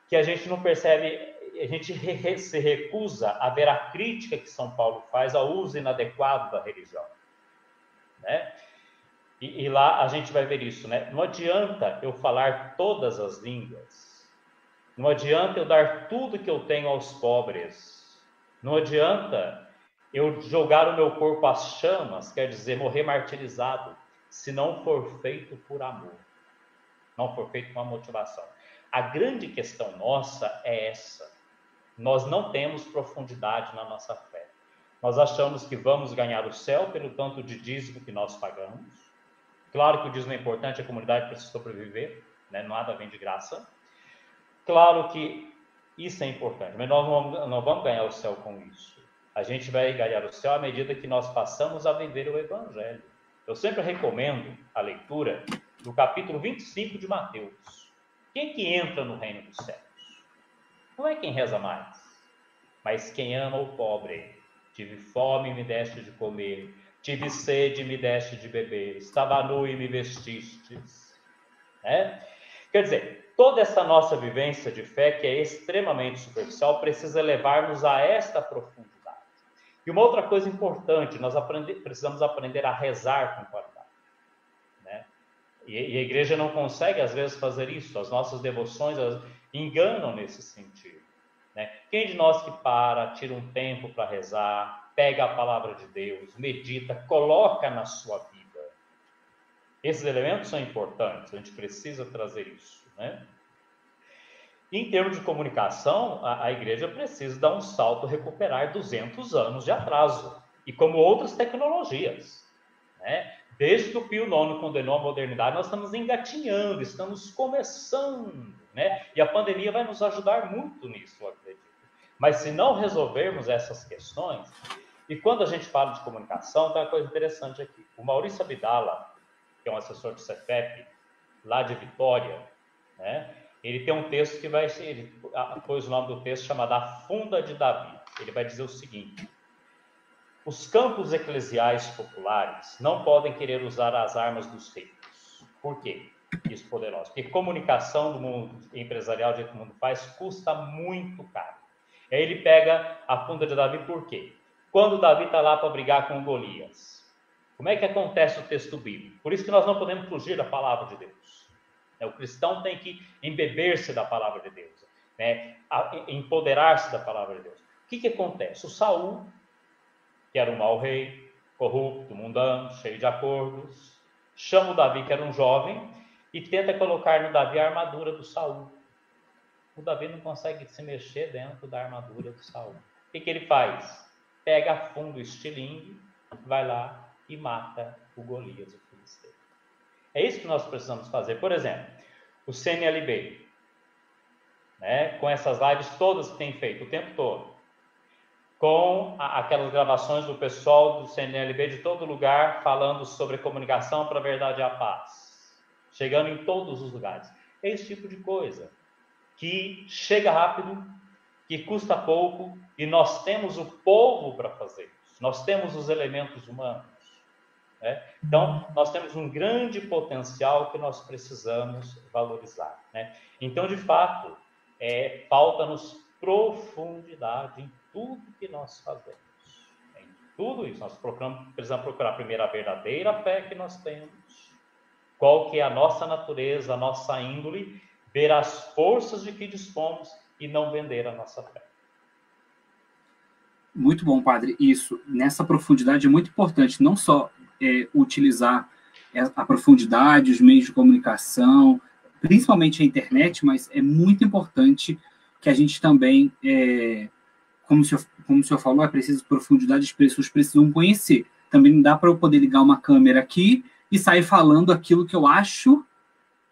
que a gente não percebe, a gente se recusa a ver a crítica que São Paulo faz ao uso inadequado da religião, né? E lá a gente vai ver isso, né? Não adianta eu falar todas as línguas, não adianta eu dar tudo que eu tenho aos pobres, não adianta eu jogar o meu corpo às chamas, quer dizer, morrer martirizado, se não for feito por amor, não for feito com a motivação. A grande questão nossa é essa: nós não temos profundidade na nossa fé. Nós achamos que vamos ganhar o céu pelo tanto de dízimo que nós pagamos. Claro que o dízimo é importante, a comunidade precisa sobreviver, né? Nada vem de graça. Claro que isso é importante, mas nós não vamos ganhar o céu com isso. A gente vai ganhar o céu à medida que nós passamos a viver o Evangelho. Eu sempre recomendo a leitura do capítulo 25 de Mateus. Quem que entra no reino dos céus? Não é quem reza mais, mas quem ama o pobre. Tive fome e me deste de comer. Tive sede e me deste de beber. Estava nu e me vestistes. Né? Quer dizer, toda essa nossa vivência de fé, que é extremamente superficial, precisa levar-nos a esta profundidade. E uma outra coisa importante, nós precisamos aprender a rezar com qualidade, né? E a igreja não consegue, às vezes, fazer isso. As nossas devoções enganam nesse sentido, né? Quem de nós que tira um tempo para rezar, pega a palavra de Deus, medita, coloca na sua vida? Esses elementos são importantes, a gente precisa trazer isso, né? Em termos de comunicação, a igreja precisa dar um salto, recuperar 200 anos de atraso, e como outras tecnologias, né? Desde que o Pio IX condenou a modernidade, nós estamos engatinhando, estamos começando, né? E a pandemia vai nos ajudar muito nisso, eu acredito. Mas se não resolvermos essas questões, e quando a gente fala de comunicação, tem uma coisa interessante aqui. O Maurício Abdala, que é um assessor do CEFEP, lá de Vitória, né? Ele tem um texto que ele pôs o nome do texto chamado A Funda de Davi. Ele vai dizer o seguinte: os campos eclesiais populares não podem querer usar as armas dos ricos. Por quê? Isso poderoso. Porque comunicação do mundo empresarial, do jeito que o mundo faz, custa muito caro. Aí ele pega a Funda de Davi, por quê? Quando Davi está lá para brigar com Golias, como é que acontece o texto bíblico? Por isso que nós não podemos fugir da palavra de Deus. O cristão tem que embeber-se da palavra de Deus, né? Empoderar-se da palavra de Deus. O que acontece? O Saul, que era um mau rei, corrupto, mundano, cheio de acordos, chama o Davi, que era um jovem, e tenta colocar no Davi a armadura do Saul. O Davi não consegue se mexer dentro da armadura do Saul. O que ele faz? Pega a fundo o estilingue, vai lá e mata o Golias, o filisteu. É isso que nós precisamos fazer. Por exemplo, o CNLB, né, com essas lives todas que tem feito o tempo todo, com aquelas gravações do pessoal do CNLB de todo lugar, falando sobre comunicação para a verdade e a paz, chegando em todos os lugares. É esse tipo de coisa, que chega rápido, que custa pouco, e nós temos o povo para fazer isso. Nós temos os elementos humanos. Então, nós temos um grande potencial que nós precisamos valorizar, né? Então, de fato, falta-nos profundidade em tudo que nós fazemos. Em tudo isso, nós precisamos procurar primeiro a verdadeira fé que nós temos, qual que é a nossa natureza, a nossa índole, ver as forças de que dispomos e não vender a nossa fé. Muito bom, padre. Isso, nessa profundidade é muito importante, não só utilizar a profundidade, os meios de comunicação, principalmente a internet, mas é muito importante que a gente também, como o senhor falou, é preciso profundidade, as pessoas precisam conhecer. Também não dá para eu poder ligar uma câmera aqui e sair falando aquilo que eu acho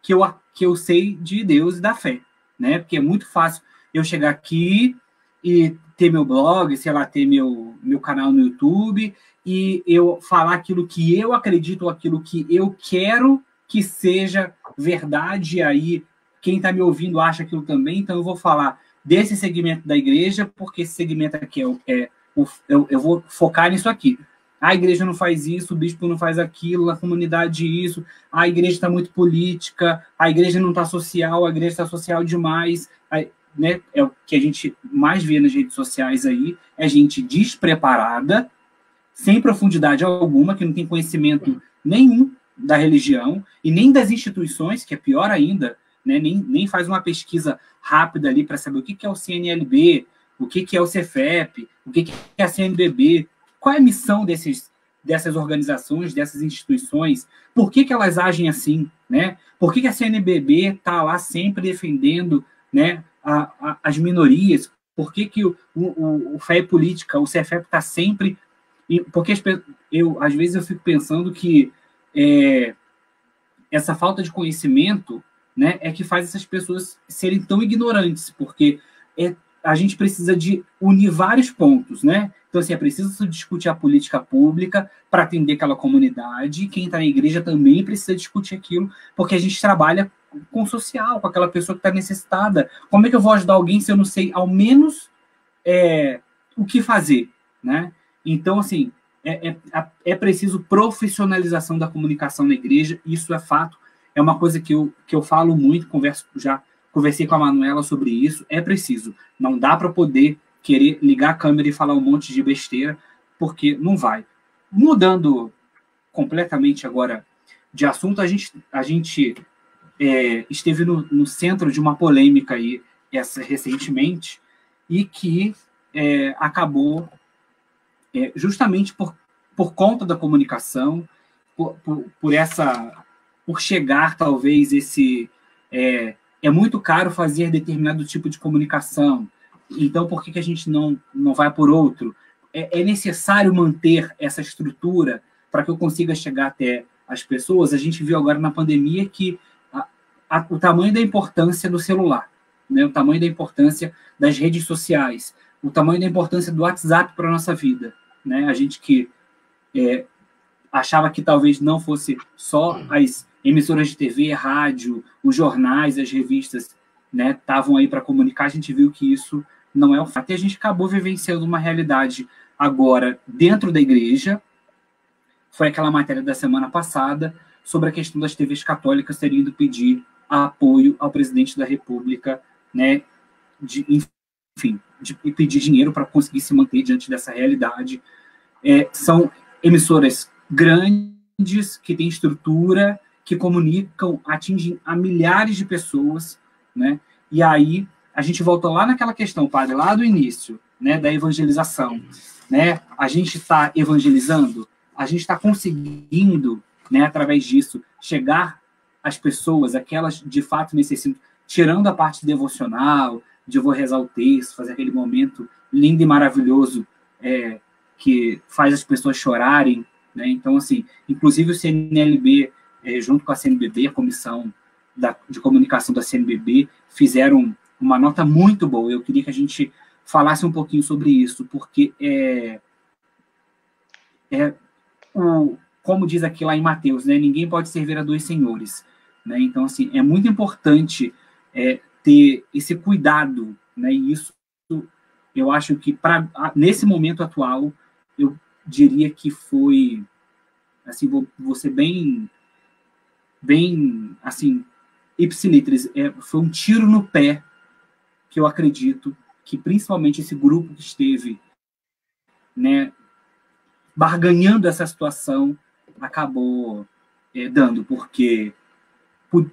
que eu sei de Deus e da fé, né? Porque é muito fácil eu chegar aqui e ter meu blog, sei lá, ter meu canal no YouTube e eu falar aquilo que eu acredito, aquilo que eu quero que seja verdade, e aí quem está me ouvindo acha aquilo também, então eu vou falar desse segmento da igreja, porque esse segmento aqui eu vou focar nisso aqui. A igreja não faz isso, o bispo não faz aquilo, a comunidade isso, a igreja está muito política, a igreja não está social, a igreja está social demais, né? É o que a gente mais vê nas redes sociais aí, é gente despreparada, sem profundidade alguma, que não tem conhecimento nenhum da religião e nem das instituições, que é pior ainda, né? Nem faz uma pesquisa rápida ali para saber o que é o CNLB, o que é o Cefep, o que é a CNBB, qual é a missão dessas organizações, dessas instituições, por que elas agem assim, né? Por que a CNBB está lá sempre defendendo, né, as minorias, por que o Fé e Política, o Cefep está sempre... Porque às vezes eu fico pensando que essa falta de conhecimento, né, é que faz essas pessoas serem tão ignorantes, porque a gente precisa de unir vários pontos, né? Então, assim, é preciso discutir a política pública para atender aquela comunidade, quem está na igreja também precisa discutir aquilo, porque a gente trabalha com o social, com aquela pessoa que está necessitada. Como é que eu vou ajudar alguém se eu não sei, ao menos, o que fazer, né? Então, assim, é preciso profissionalização da comunicação na igreja, isso é fato, é uma coisa que eu falo muito, conversei com a Manuela sobre isso, é preciso. Não dá para poder querer ligar a câmera e falar um monte de besteira, porque não vai. Mudando completamente agora de assunto, a gente esteve no centro de uma polêmica aí, recentemente, e que acabou justamente por conta da comunicação, por chegar, talvez, é muito caro fazer determinado tipo de comunicação, então por que a gente não vai por outro? É necessário manter essa estrutura para que eu consiga chegar até as pessoas. A gente viu agora na pandemia que o tamanho da importância do celular, né? O tamanho da importância das redes sociais, o tamanho da importância do WhatsApp para a nossa vida, né? A gente que achava que talvez não fosse só as emissoras de TV, rádio, os jornais, as revistas, né, estavam aí para comunicar, a gente viu que isso não é o fato. E a gente acabou vivenciando uma realidade agora dentro da igreja. Foi aquela matéria da semana passada sobre a questão das TVs católicas terem ido pedir apoio ao presidente da República, né, de pedir dinheiro para conseguir se manter diante dessa realidade. São emissoras grandes, que têm estrutura, que comunicam, atingem a milhares de pessoas, né? E aí a gente voltou lá naquela questão, padre, lá do início, né, da evangelização, né? A gente está evangelizando, a gente está conseguindo, né, através disso, chegar às pessoas, aquelas de fato necessitam, tirando a parte devocional, de eu vou rezar o texto, fazer aquele momento lindo e maravilhoso que faz as pessoas chorarem, né? Então, assim, inclusive o CNLB, junto com a CNBB, a comissão de comunicação da CNBB, fizeram uma nota muito boa. Eu queria que a gente falasse um pouquinho sobre isso, porque como diz aqui lá em Mateus, né, ninguém pode servir a dois senhores, né? Então, assim, é muito importante ter esse cuidado, né? E isso, eu acho que nesse momento atual, eu diria que foi, assim, vou ser bem, assim, ipsilitris, foi um tiro no pé que eu acredito que principalmente esse grupo que esteve, né, barganhando essa situação acabou dando, porque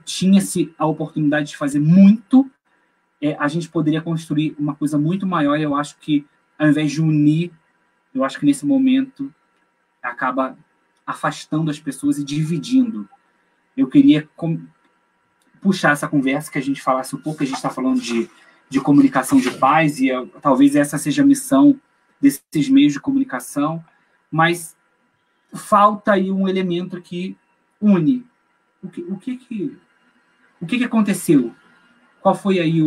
tinha-se a oportunidade de fazer muito, a gente poderia construir uma coisa muito maior. Eu acho que, ao invés de unir, eu acho que nesse momento acaba afastando as pessoas e dividindo. Eu queria puxar essa conversa, que a gente falasse um pouco, a gente está falando de comunicação de paz, e talvez essa seja a missão desses meios de comunicação, mas falta aí um elemento que une? O que aconteceu? Qual foi aí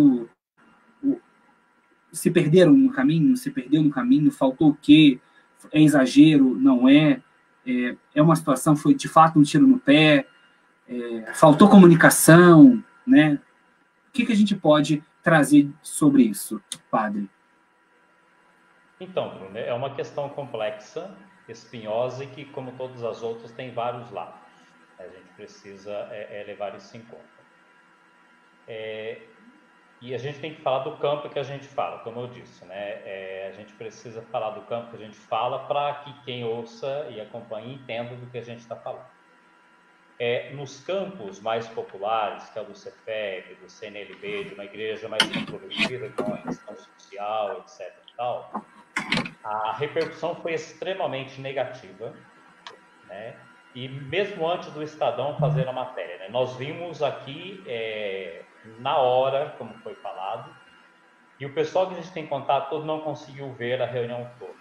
se perderam no caminho? Se perdeu no caminho? Faltou o quê? É exagero? Não é? É uma situação, foi de fato um tiro no pé? Faltou comunicação, né? O que a gente pode trazer sobre isso, padre? Então, Bruno, é uma questão complexa, espinhosa e que, como todas as outras, tem vários lados. A gente precisa levar isso em conta. E a gente tem que falar do campo que a gente fala, como eu disse, né? A gente precisa falar do campo que a gente fala para que quem ouça e acompanhe entenda do que a gente está falando. Nos campos mais populares, que é o do CEFEB, do CNLB, de uma igreja mais comprometida com a questão social, etc. e tal, a repercussão foi extremamente negativa, né? E mesmo antes do Estadão fazer a matéria, né? Nós vimos aqui na hora, como foi falado, e o pessoal que a gente tem contato todo não conseguiu ver a reunião toda,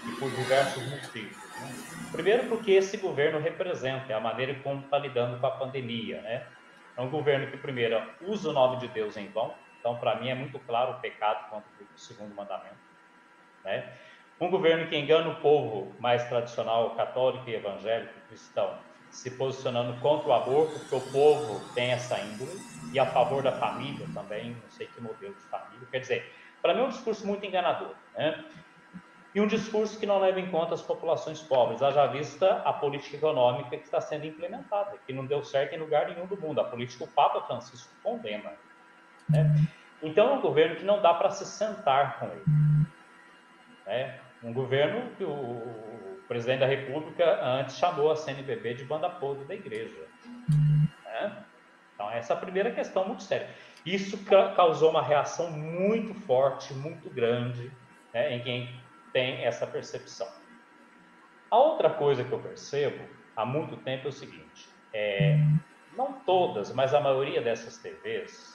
e por diversos motivos, né? Primeiro porque esse governo representa a maneira como está lidando com a pandemia, né? É um governo que, primeiro, usa o nome de Deus em vão, então, para mim, é muito claro o pecado contra o segundo mandamento, né? Um governo que engana o povo mais tradicional, católico e evangélico, cristão, se posicionando contra o aborto, porque o povo tem essa índole, e a favor da família também, não sei que modelo de família. Quer dizer, para mim é um discurso muito enganador, né? E um discurso que não leva em conta as populações pobres, haja vista a política econômica que está sendo implementada, que não deu certo em lugar nenhum do mundo. A política, o Papa Francisco condena, né? Então, é um governo que não dá para se sentar com ele, né? Um governo que o presidente da República antes chamou a CNBB de banda podre da igreja, né? Então, essa é a primeira questão muito séria. Isso causou uma reação muito forte, muito grande, né, em quem tem essa percepção. A outra coisa que eu percebo há muito tempo é o seguinte: não todas, mas a maioria dessas TVs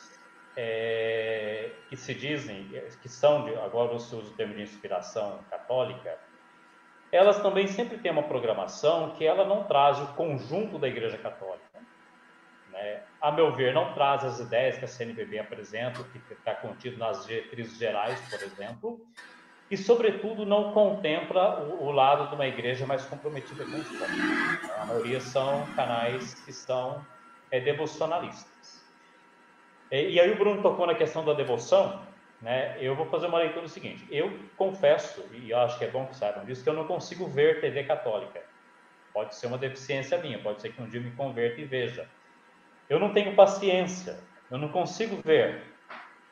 que se dizem, que são, agora se usa o termo de inspiração católica, elas também sempre têm uma programação que ela não traz o conjunto da Igreja Católica, né? A meu ver, não traz as ideias que a CNBB apresenta, que está contido nas diretrizes gerais, por exemplo, e, sobretudo, não contempla o lado de uma igreja mais comprometida com os povos. A maioria são canais que são devocionalistas. E aí o Bruno tocou na questão da devoção, né? Eu vou fazer uma leitura do seguinte: eu confesso, e eu acho que é bom que saibam disso, que eu não consigo ver TV católica. Pode ser uma deficiência minha, pode ser que um dia eu me converta e veja. Eu não tenho paciência, eu não consigo ver,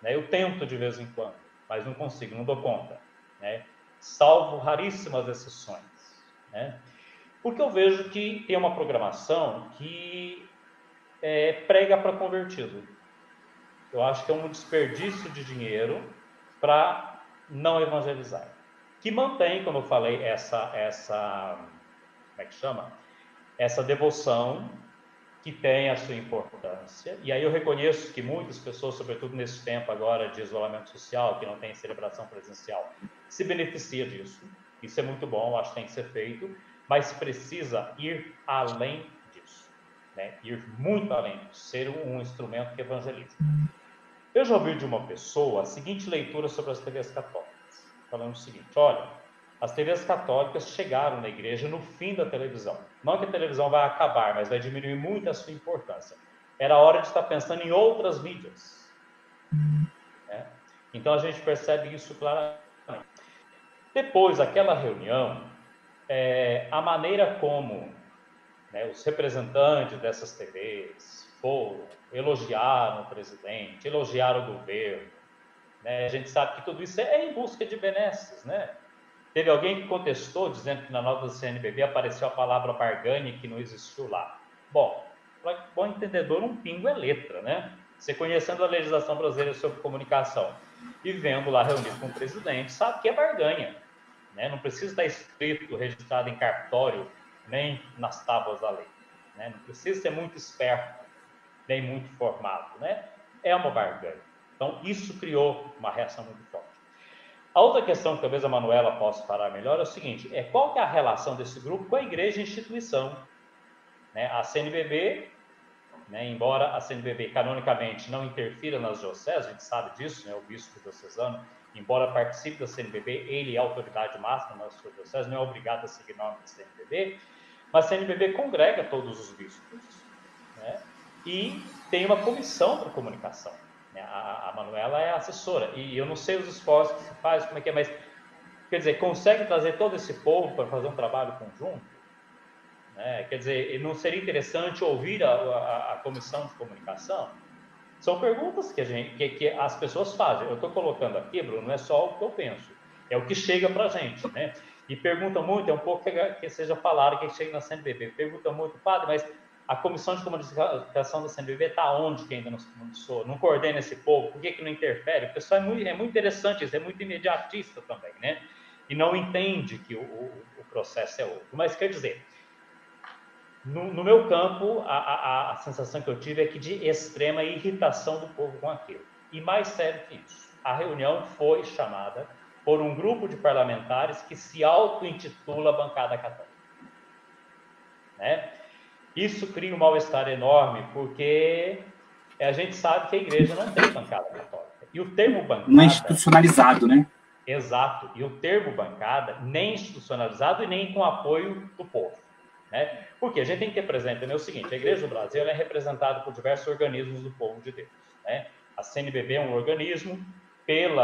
né? Eu tento de vez em quando, mas não consigo, não dou conta, né? Salvo raríssimas exceções, né? Porque eu vejo que tem uma programação que prega para convertido. Eu acho que é um desperdício de dinheiro para não evangelizar. Que mantém, como eu falei, essa como é que chama? Essa devoção que tem a sua importância. E aí eu reconheço que muitas pessoas, sobretudo nesse tempo agora de isolamento social, que não tem celebração presencial, se beneficia disso. Isso é muito bom, acho que tem que ser feito, mas precisa ir além disso, né? Ir muito além disso, ser um instrumento que evangeliza. Eu já ouvi de uma pessoa a seguinte leitura sobre as TVs católicas, falando o seguinte: olha, as TVs católicas chegaram na igreja no fim da televisão. Não que a televisão vai acabar, mas vai diminuir muito a sua importância. Era hora de estar pensando em outras mídias, né? Então a gente percebe isso claramente. Depois daquela reunião, a maneira como, né, os representantes dessas TVs foram, elogiaram o presidente, elogiaram o governo, né? A gente sabe que tudo isso é em busca de benesses, né? Teve alguém que contestou, dizendo que na nota do CNBB apareceu a palavra barganha que não existiu lá. Bom, para bom entendedor, um pingo é letra, né? Você conhecendo a legislação brasileira sobre comunicação e vendo lá reunido com o presidente, sabe que é barganha, né? Não precisa estar escrito, registrado em cartório, nem nas tábuas da lei, né? Não precisa ser muito esperto, nem muito formado, né? É uma barganha. Então, isso criou uma reação muito forte. A outra questão que talvez a Manuela possa falar melhor é o seguinte: qual que é a relação desse grupo com a igreja e a instituição? né? A CNBB, né, embora a CNBB canonicamente não interfira nas dioceses, a gente sabe disso, né, o bispo diocesano, embora participe da CNBB, ele é a autoridade máxima na sua diocese, não é obrigado a seguir normas da CNBB, mas a CNBB congrega todos os bispos, né, e tem uma comissão para comunicação. Né, a Manuela é assessora, e eu não sei os esforços que se faz, como é que é, mas, quer dizer, consegue trazer todo esse povo para fazer um trabalho conjunto? Né? Quer dizer, não seria interessante ouvir a comissão de comunicação? São perguntas que as pessoas fazem. Eu estou colocando aqui, Bruno, não é só o que eu penso, é o que chega para a gente, né? E pergunta muito, é um pouco que seja falado, que chega na CNBB, pergunta muito, padre, mas a comissão de comunicação da CNBB está onde que ainda não coordena esse povo? Por que não interfere? O pessoal é muito interessante, isso é muito imediatista também, né? E não entende que o processo é outro. Mas quer dizer, no meu campo, a sensação que eu tive é que de extrema irritação do povo com aquilo. E mais sério que isso, a reunião foi chamada por um grupo de parlamentares que se auto-intitula Bancada Católica. Né? Isso cria um mal-estar enorme, porque a gente sabe que a igreja não tem bancada católica. E o termo bancada... Não é institucionalizado, né? Exato. E o termo bancada nem institucionalizado e nem com apoio do povo. Né? Porque a gente tem que ter presente também o seguinte, a Igreja do Brasil é representada por diversos organismos do povo de Deus. Né? A CNBB é um organismo pelo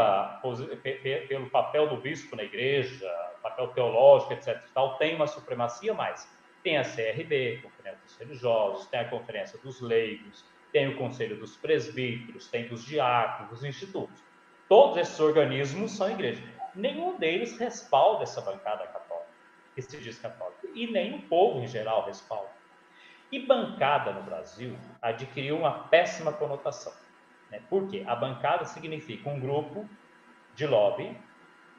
papel do bispo na igreja, papel teológico, etc. Tal, tem uma supremacia, mas tem a CRB, Conferência dos Religiosos, tem a Conferência dos Leigos, tem o Conselho dos Presbíteros, tem dos Diáconos, dos institutos. Todos esses organismos são igreja. Nenhum deles respalda essa bancada católica, que se diz católica, e nem o povo em geral respalda. E bancada no Brasil adquiriu uma péssima conotação. Né? Por quê? A bancada significa um grupo de lobby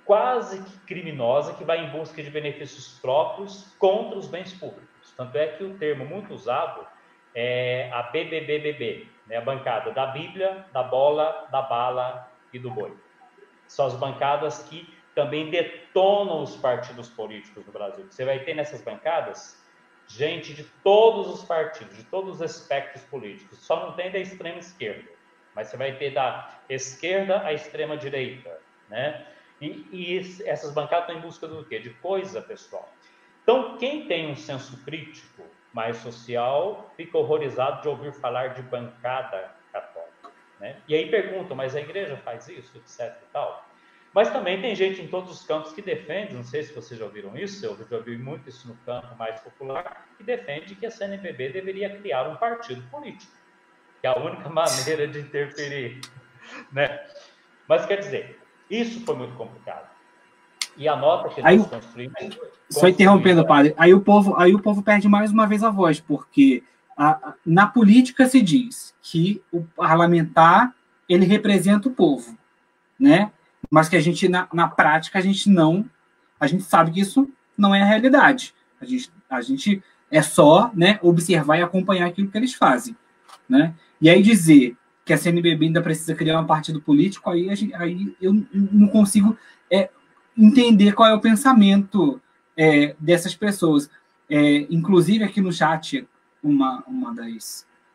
quase que criminosa que vai em busca de benefícios próprios contra os bens públicos. Tanto é que o termo muito usado é a BBBBB, né? A bancada da Bíblia, da bola, da bala e do boi. São as bancadas que também detonam os partidos políticos no Brasil. Você vai ter nessas bancadas gente de todos os partidos, de todos os espectros políticos. Só não tem da extrema esquerda, mas você vai ter da esquerda à extrema direita, né? E essas bancadas estão em busca do quê? De coisa pessoal. Então, quem tem um senso crítico mais social fica horrorizado de ouvir falar de bancada católica, né? E aí perguntam, mas a igreja faz isso, etc e tal? Mas também tem gente em todos os campos que defende, não sei se vocês já ouviram isso, eu já ouvi muito isso no campo mais popular, que defende que a CNBB deveria criar um partido político, que é a única maneira de interferir, né? Mas quer dizer, isso foi muito complicado. E a nota que nós construímos... Só interrompendo, padre, aí o povo perde mais uma vez a voz, porque na política se diz que o parlamentar ele representa o povo, né? Mas que a gente, na prática, a gente sabe que isso não é a realidade. A gente é só, né, observar e acompanhar aquilo que eles fazem, né? E aí dizer que a CNBB ainda precisa criar um partido político, aí eu não consigo entender qual é o pensamento dessas pessoas. Inclusive, aqui no chat, uma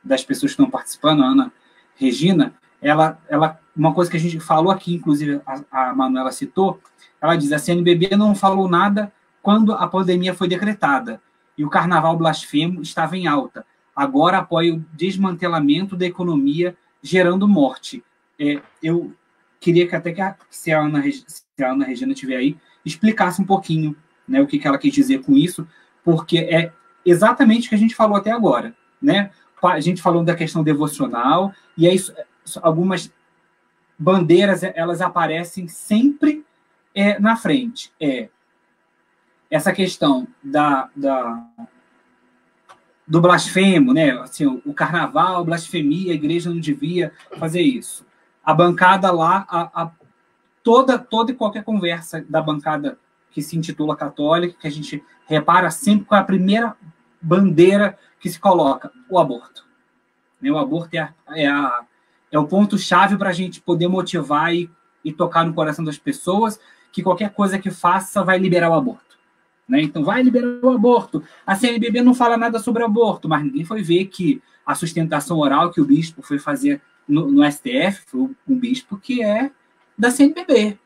das pessoas que estão participando, a Ana Regina, uma coisa que a gente falou aqui, inclusive a Manuela citou, ela diz, a CNBB não falou nada quando a pandemia foi decretada e o carnaval blasfemo estava em alta. Agora apoia o desmantelamento da economia, gerando morte. Eu queria que até se a Ana Regina estiver aí, explicasse um pouquinho, né, o que ela quis dizer com isso, porque é exatamente o que a gente falou até agora, né? A gente falou da questão devocional, e aí algumas bandeiras, elas aparecem sempre na frente. Essa questão do blasfemo, né? Assim, o carnaval, blasfemia, a igreja não devia fazer isso. A bancada lá, toda e qualquer conversa da bancada que se intitula católica, que a gente repara sempre com a primeira bandeira que se coloca, o aborto. O aborto é o ponto-chave para a gente poder motivar e tocar no coração das pessoas que qualquer coisa que faça vai liberar o aborto. né? Então, vai liberar o aborto. A CNBB não fala nada sobre aborto, mas ninguém foi ver que a sustentação oral que o bispo foi fazer no STF foi um bispo que é da CNBB,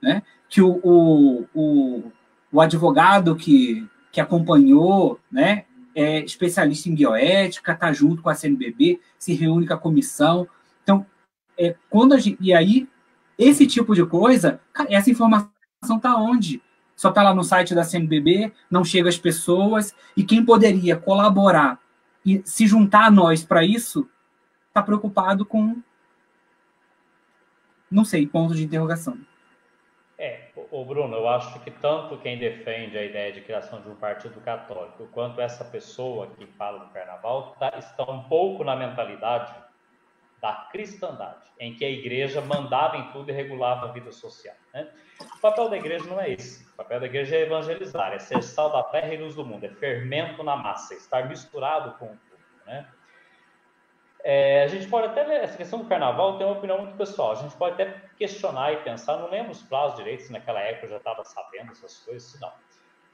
né? Que o advogado que acompanhou, né, é especialista em bioética, está junto com a CNBB, se reúne com a comissão. Então, e aí, esse tipo de coisa, essa informação está onde? Só está lá no site da CNBB, não chega às pessoas, e quem poderia colaborar e se juntar a nós para isso, está preocupado com, não sei, ponto de interrogação. Bruno, eu acho que tanto quem defende a ideia de criação de um partido católico, quanto essa pessoa que fala do carnaval, está um pouco na mentalidade da cristandade, em que a igreja mandava em tudo e regulava a vida social, né? O papel da igreja não é esse. O papel da igreja é evangelizar, é ser sal da terra e luz do mundo, é fermento na massa, estar misturado com o público, né? A gente pode até, essa questão do carnaval tem uma opinião muito pessoal, a gente pode até questionar e pensar, não lembro os prazos direitos, se naquela época eu já estava sabendo essas coisas, não.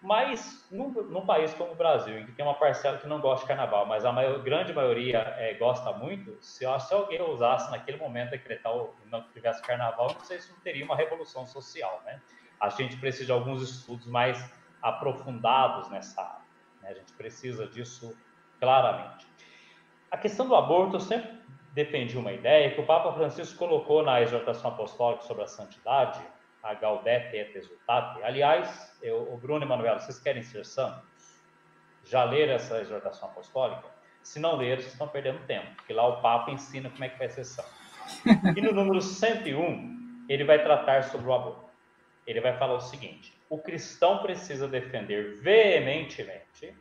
Mas, num país como o Brasil, em que tem uma parcela que não gosta de carnaval, mas a grande maioria gosta muito, se alguém ousasse naquele momento decretar não tivesse carnaval, não sei se não teria uma revolução social, né? A gente precisa de alguns estudos mais aprofundados nessa área, né? A gente precisa disso claramente. A questão do aborto, eu sempre defendi uma ideia que o Papa Francisco colocou na exortação apostólica sobre a santidade, a Gaudete et Exsultate. Aliás, o Bruno e Manuela, vocês querem ser santos? Já leram essa exortação apostólica? Se não leram, vocês estão perdendo tempo, porque lá o Papa ensina como é que vai ser santo. E no número 101, ele vai tratar sobre o aborto. Ele vai falar o seguinte: o cristão precisa defender veementemente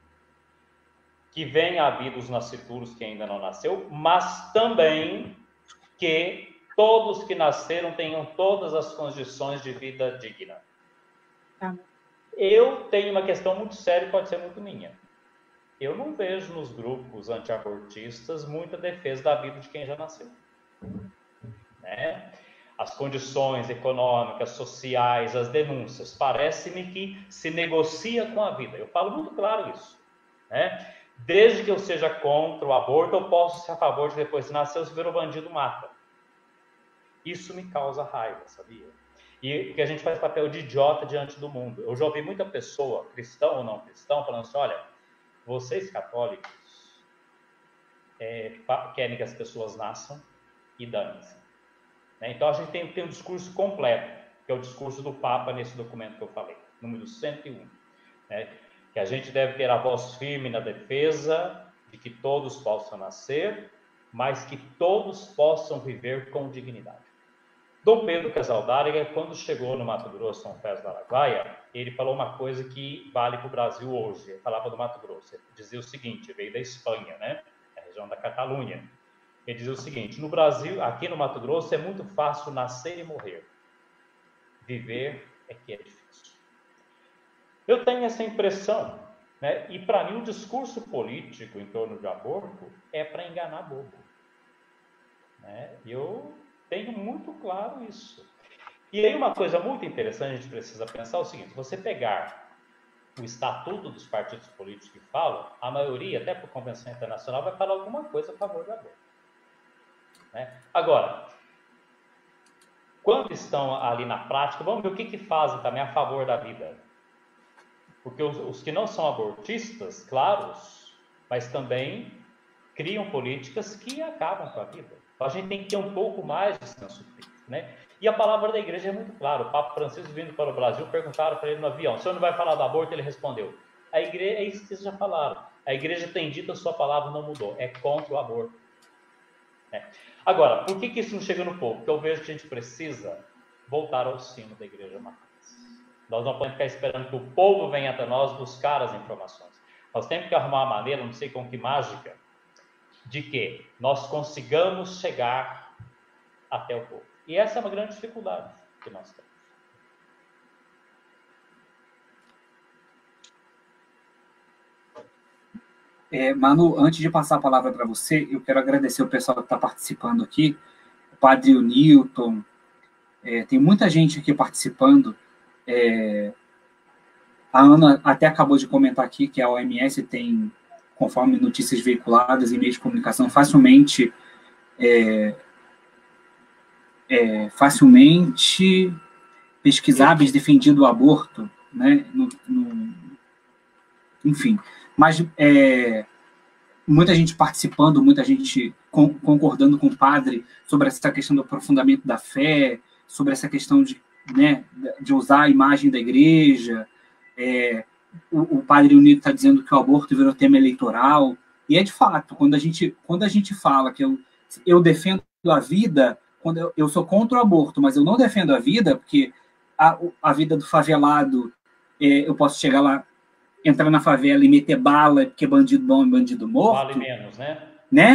que venha a vida os nascituros que ainda não nasceu, mas também que todos que nasceram tenham todas as condições de vida digna. Tá. Eu tenho uma questão muito séria e pode ser muito minha. Eu não vejo nos grupos antiabortistas muita defesa da vida de quem já nasceu, né? As condições econômicas, sociais, as denúncias, parece-me que se negocia com a vida. Eu falo muito claro isso, né? Desde que eu seja contra o aborto, eu posso ser a favor de depois de nascer, se ver o bandido mata. Isso me causa raiva, sabia? E que a gente faz papel de idiota diante do mundo. Eu já ouvi muita pessoa, cristão ou não cristão, falando assim: olha, vocês católicos querem que as pessoas nasçam e dane-se, né? Então a gente tem um discurso completo, que é o discurso do Papa nesse documento que eu falei, número 101, né? Que a gente deve ter a voz firme na defesa de que todos possam nascer, mas que todos possam viver com dignidade. Dom Pedro Casaldáliga, quando chegou no Mato Grosso, São Félix do Araguaia, ele falou uma coisa que vale para o Brasil hoje. Ele falava do Mato Grosso, ele dizia o seguinte, veio da Espanha, né? A região da Catalunha. Ele dizia o seguinte: no Brasil, aqui no Mato Grosso, é muito fácil nascer e morrer. Viver é que é difícil. Eu tenho essa impressão, né? E para mim o discurso político em torno de aborto é para enganar bobo, né? Eu tenho muito claro isso. E aí uma coisa muito interessante, a gente precisa pensar o seguinte: se você pegar o estatuto dos partidos políticos que falam, a maioria, até por convenção internacional, vai falar alguma coisa a favor do aborto, né? Agora, quando estão ali na prática, vamos ver o que fazem também a favor da vida. Porque os que não são abortistas, claros, mas também criam políticas que acabam com a vida. Então, a gente tem que ter um pouco mais de senso crítico, né? E a palavra da igreja é muito clara. O Papa Francisco, vindo para o Brasil, perguntaram para ele no avião: o senhor não vai falar do aborto? Ele respondeu: a igreja, é isso que vocês já falaram. A igreja tem dito, a sua palavra não mudou. É contra o aborto. Agora, por que isso não chega no povo? Porque eu vejo que a gente precisa voltar ao sino da igreja matriz. Nós não podemos ficar esperando que o povo venha até nós buscar as informações. Nós temos que arrumar uma maneira, não sei com que mágica, de que nós consigamos chegar até o povo. E essa é uma grande dificuldade que nós temos. Manu, antes de passar a palavra para você, eu quero agradecer o pessoal que está participando aqui, o Padre Newton, tem muita gente aqui participando. A Ana até acabou de comentar aqui que a OMS tem, conforme notícias veiculadas em meios de comunicação, facilmente pesquisáveis defendido o aborto, né? Enfim, mas muita gente participando, muita gente concordando com o padre sobre essa questão do aprofundamento da fé, sobre essa questão de usar a imagem da igreja. O padre Unido está dizendo que o aborto virou tema eleitoral, e de fato, quando a gente fala que eu defendo a vida, quando eu sou contra o aborto, mas eu não defendo a vida, porque a vida do favelado, eu posso chegar lá, entrar na favela e meter bala, porque bandido bom e bandido morto. Vale menos, né?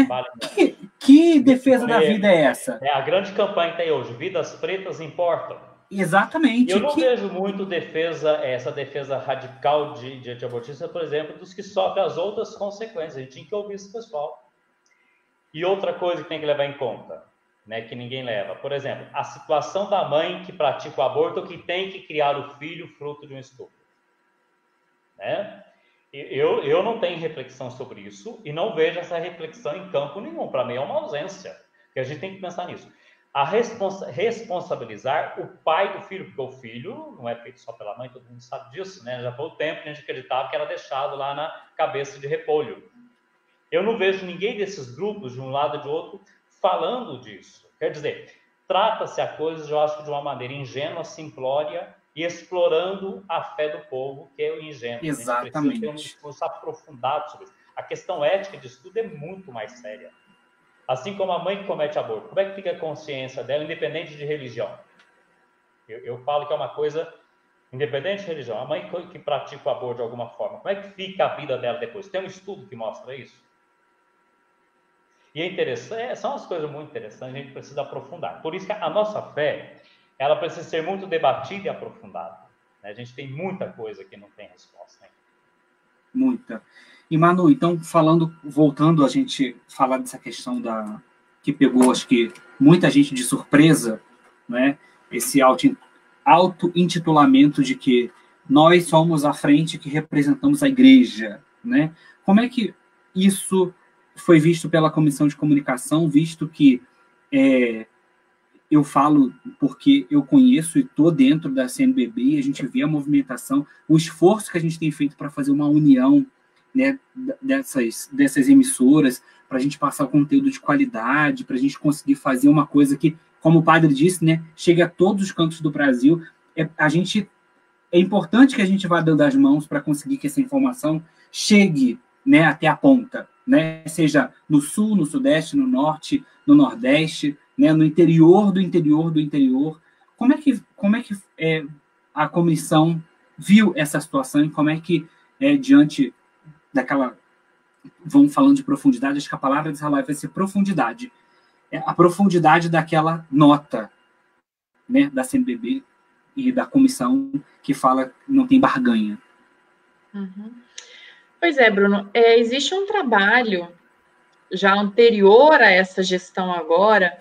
Vale menos. Que defesa da vida é essa? É a grande campanha que tem hoje, vidas pretas importam. Exatamente. Eu não vejo muito essa defesa radical de antiabortista, por exemplo, dos que sofrem as outras consequências. A gente tinha que ouvir esse pessoal. E outra coisa que tem que levar em conta, né, que ninguém leva. Por exemplo, a situação da mãe que pratica o aborto ou que tem que criar o filho fruto de um estupro. Né? Eu não tenho reflexão sobre isso e não vejo essa reflexão em campo nenhum. Para mim é uma ausência, porque a gente tem que pensar nisso. A responsabilizar o pai do filho, porque o filho não é feito só pela mãe, todo mundo sabe disso, né? Já foi o tempo que a gente acreditava que era deixado lá na cabeça de repolho. Eu não vejo ninguém desses grupos, de um lado e de outro, falando disso. Quer dizer, trata-se a coisas, eu acho, de uma maneira ingênua, simplória, e explorando a fé do povo, que é o ingênuo. Exatamente. A gente precisa ter um discurso aprofundado sobre isso. A questão ética disso tudo é muito mais séria. Assim como a mãe que comete aborto, como é que fica a consciência dela, independente de religião? Eu falo que é uma coisa, independente de religião. A mãe que pratica o aborto de alguma forma, como é que fica a vida dela depois? Tem um estudo que mostra isso? E é interessante, são umas coisas muito interessantes, a gente precisa aprofundar. Por isso que a nossa fé, ela precisa ser muito debatida e aprofundada. A gente tem muita coisa que não tem resposta. Hein? Muita. E, Manu, então, voltando a gente falar dessa questão que pegou, acho que, muita gente de surpresa, né? Esse auto-intitulamento de que nós somos a frente que representamos a igreja, né? Como é que isso foi visto pela Comissão de Comunicação, visto que eu falo porque eu conheço e estou dentro da CNBB, e a gente vê a movimentação, o esforço que a gente tem feito para fazer uma união, né, dessas emissoras, para a gente passar o conteúdo de qualidade, para a gente conseguir fazer uma coisa que, como o padre disse, né, chegue a todos os cantos do Brasil. É importante que a gente vá dando as mãos para conseguir que essa informação chegue, né, até a ponta, né, seja no sul, no sudeste, no norte, no nordeste, né, no interior do interior do interior. Como é que a comissão viu essa situação e como é que, diante daquela... Vamos falando de profundidade, acho que a palavra dessa live vai ser profundidade. A profundidade daquela nota, né, da CNBB e da comissão que fala que não tem barganha. Uhum. Pois é, Bruno. Existe um trabalho já anterior a essa gestão agora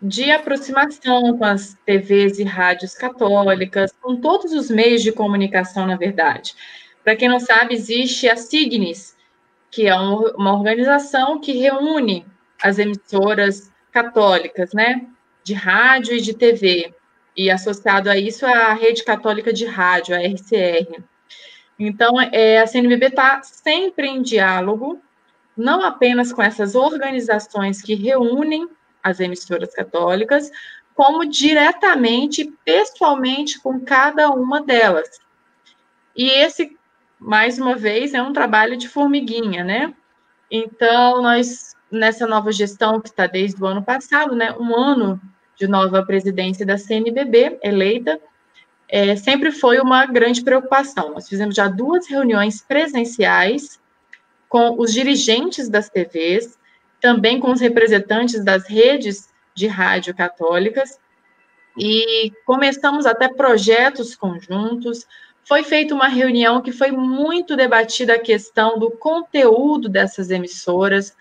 de aproximação com as TVs e rádios católicas, com todos os meios de comunicação, na verdade. Para quem não sabe, existe a Signis, que é uma organização que reúne as emissoras católicas, né, de rádio e de TV, e associado a isso a Rede Católica de Rádio, a RCR. Então, a CNBB está sempre em diálogo, não apenas com essas organizações que reúnem as emissoras católicas, como diretamente, pessoalmente, com cada uma delas. E esse, mais uma vez, é um trabalho de formiguinha, né? Então, nós, nessa nova gestão, que está desde o ano passado, né, um ano de nova presidência da CNBB, eleita, sempre foi uma grande preocupação. Nós fizemos já 2 reuniões presenciais com os dirigentes das TVs, também com os representantes das redes de rádio católicas, e começamos até projetos conjuntos. Foi feita uma reunião que foi muito debatida a questão do conteúdo dessas emissoras,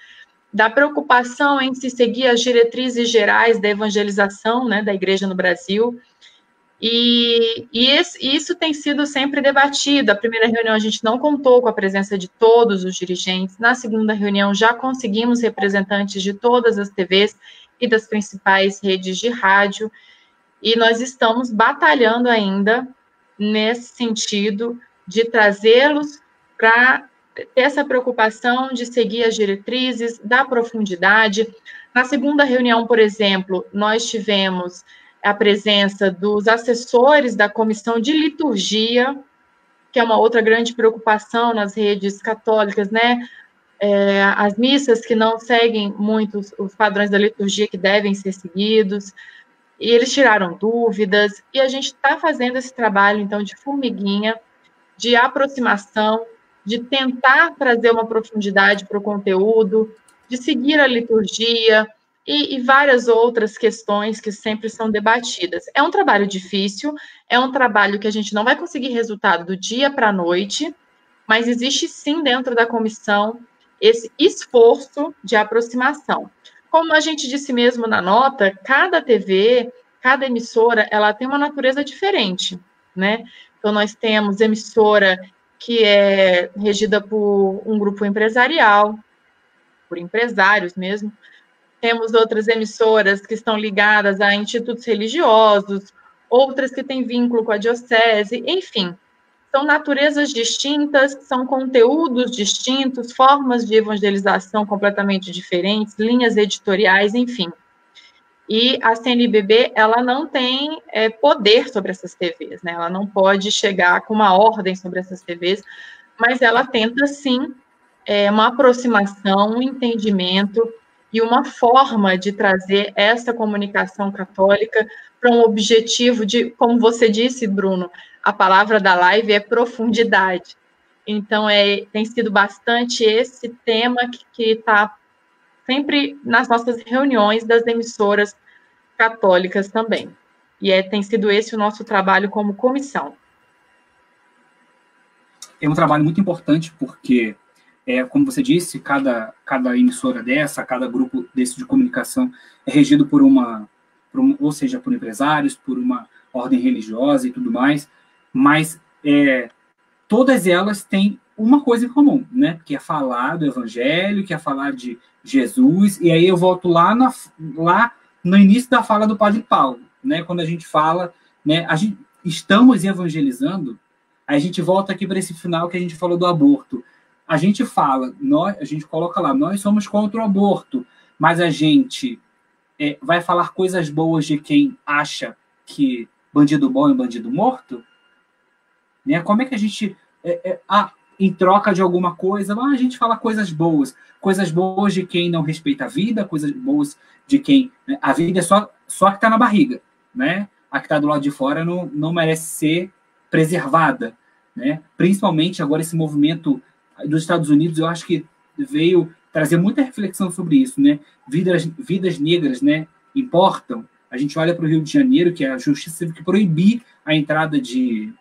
da preocupação em se seguir as diretrizes gerais da evangelização, né, da igreja no Brasil. E isso tem sido sempre debatido. A primeira reunião a gente não contou com a presença de todos os dirigentes. Na segunda reunião já conseguimos representantes de todas as TVs e das principais redes de rádio. E nós estamos batalhando ainda nesse sentido de trazê-los para ter essa preocupação de seguir as diretrizes, dar profundidade. Na segunda reunião, por exemplo, nós tivemos a presença dos assessores da comissão de liturgia, que é uma outra grande preocupação nas redes católicas, né? As missas que não seguem muito os padrões da liturgia que devem ser seguidos, e eles tiraram dúvidas, e a gente está fazendo esse trabalho, então, de formiguinha, de aproximação, de tentar trazer uma profundidade para o conteúdo, de seguir a liturgia e várias outras questões que sempre são debatidas. É um trabalho difícil, é um trabalho que a gente não vai conseguir resultado do dia para a noite, mas existe sim dentro da comissão esse esforço de aproximação. Como a gente disse mesmo na nota, cada TV, cada emissora, ela tem uma natureza diferente, né? Então, nós temos emissora que é regida por um grupo empresarial, por empresários mesmo. Temos outras emissoras que estão ligadas a institutos religiosos, outras que têm vínculo com a diocese, enfim. São naturezas distintas, são conteúdos distintos, formas de evangelização completamente diferentes, linhas editoriais, enfim. E a CNBB, ela não tem poder sobre essas TVs, né? Ela não pode chegar com uma ordem sobre essas TVs, mas ela tenta, sim, uma aproximação, um entendimento e uma forma de trazer essa comunicação católica para um objetivo de, como você disse, Bruno, a palavra da live é profundidade. Então, tem sido bastante esse tema que está sempre nas nossas reuniões das emissoras católicas também. E tem sido esse o nosso trabalho como comissão. É um trabalho muito importante porque, como você disse, cada emissora dessa, cada grupo desse de comunicação é regido ou seja, por empresários, por uma ordem religiosa e tudo mais, mas todas elas têm uma coisa em comum, né? Que é falar do Evangelho, que é falar de Jesus, e aí eu volto lá no início da fala do Padre Paulo, né? Quando a gente fala, né? Estamos evangelizando, aí a gente volta aqui para esse final que a gente falou do aborto. A gente fala, a gente coloca lá, nós somos contra o aborto, mas a gente vai falar coisas boas de quem acha que bandido bom é bandido morto? Né? Como é que a gente... em troca de alguma coisa, a gente fala coisas boas de quem não respeita a vida, coisas boas de quem... Né? A vida é só que está na barriga, né? A que está do lado de fora não merece ser preservada, né? Principalmente agora esse movimento dos Estados Unidos, eu acho que veio trazer muita reflexão sobre isso, né? Vidas negras, né, importam. A gente olha para o Rio de Janeiro, que a justiça teve que proibir a entrada de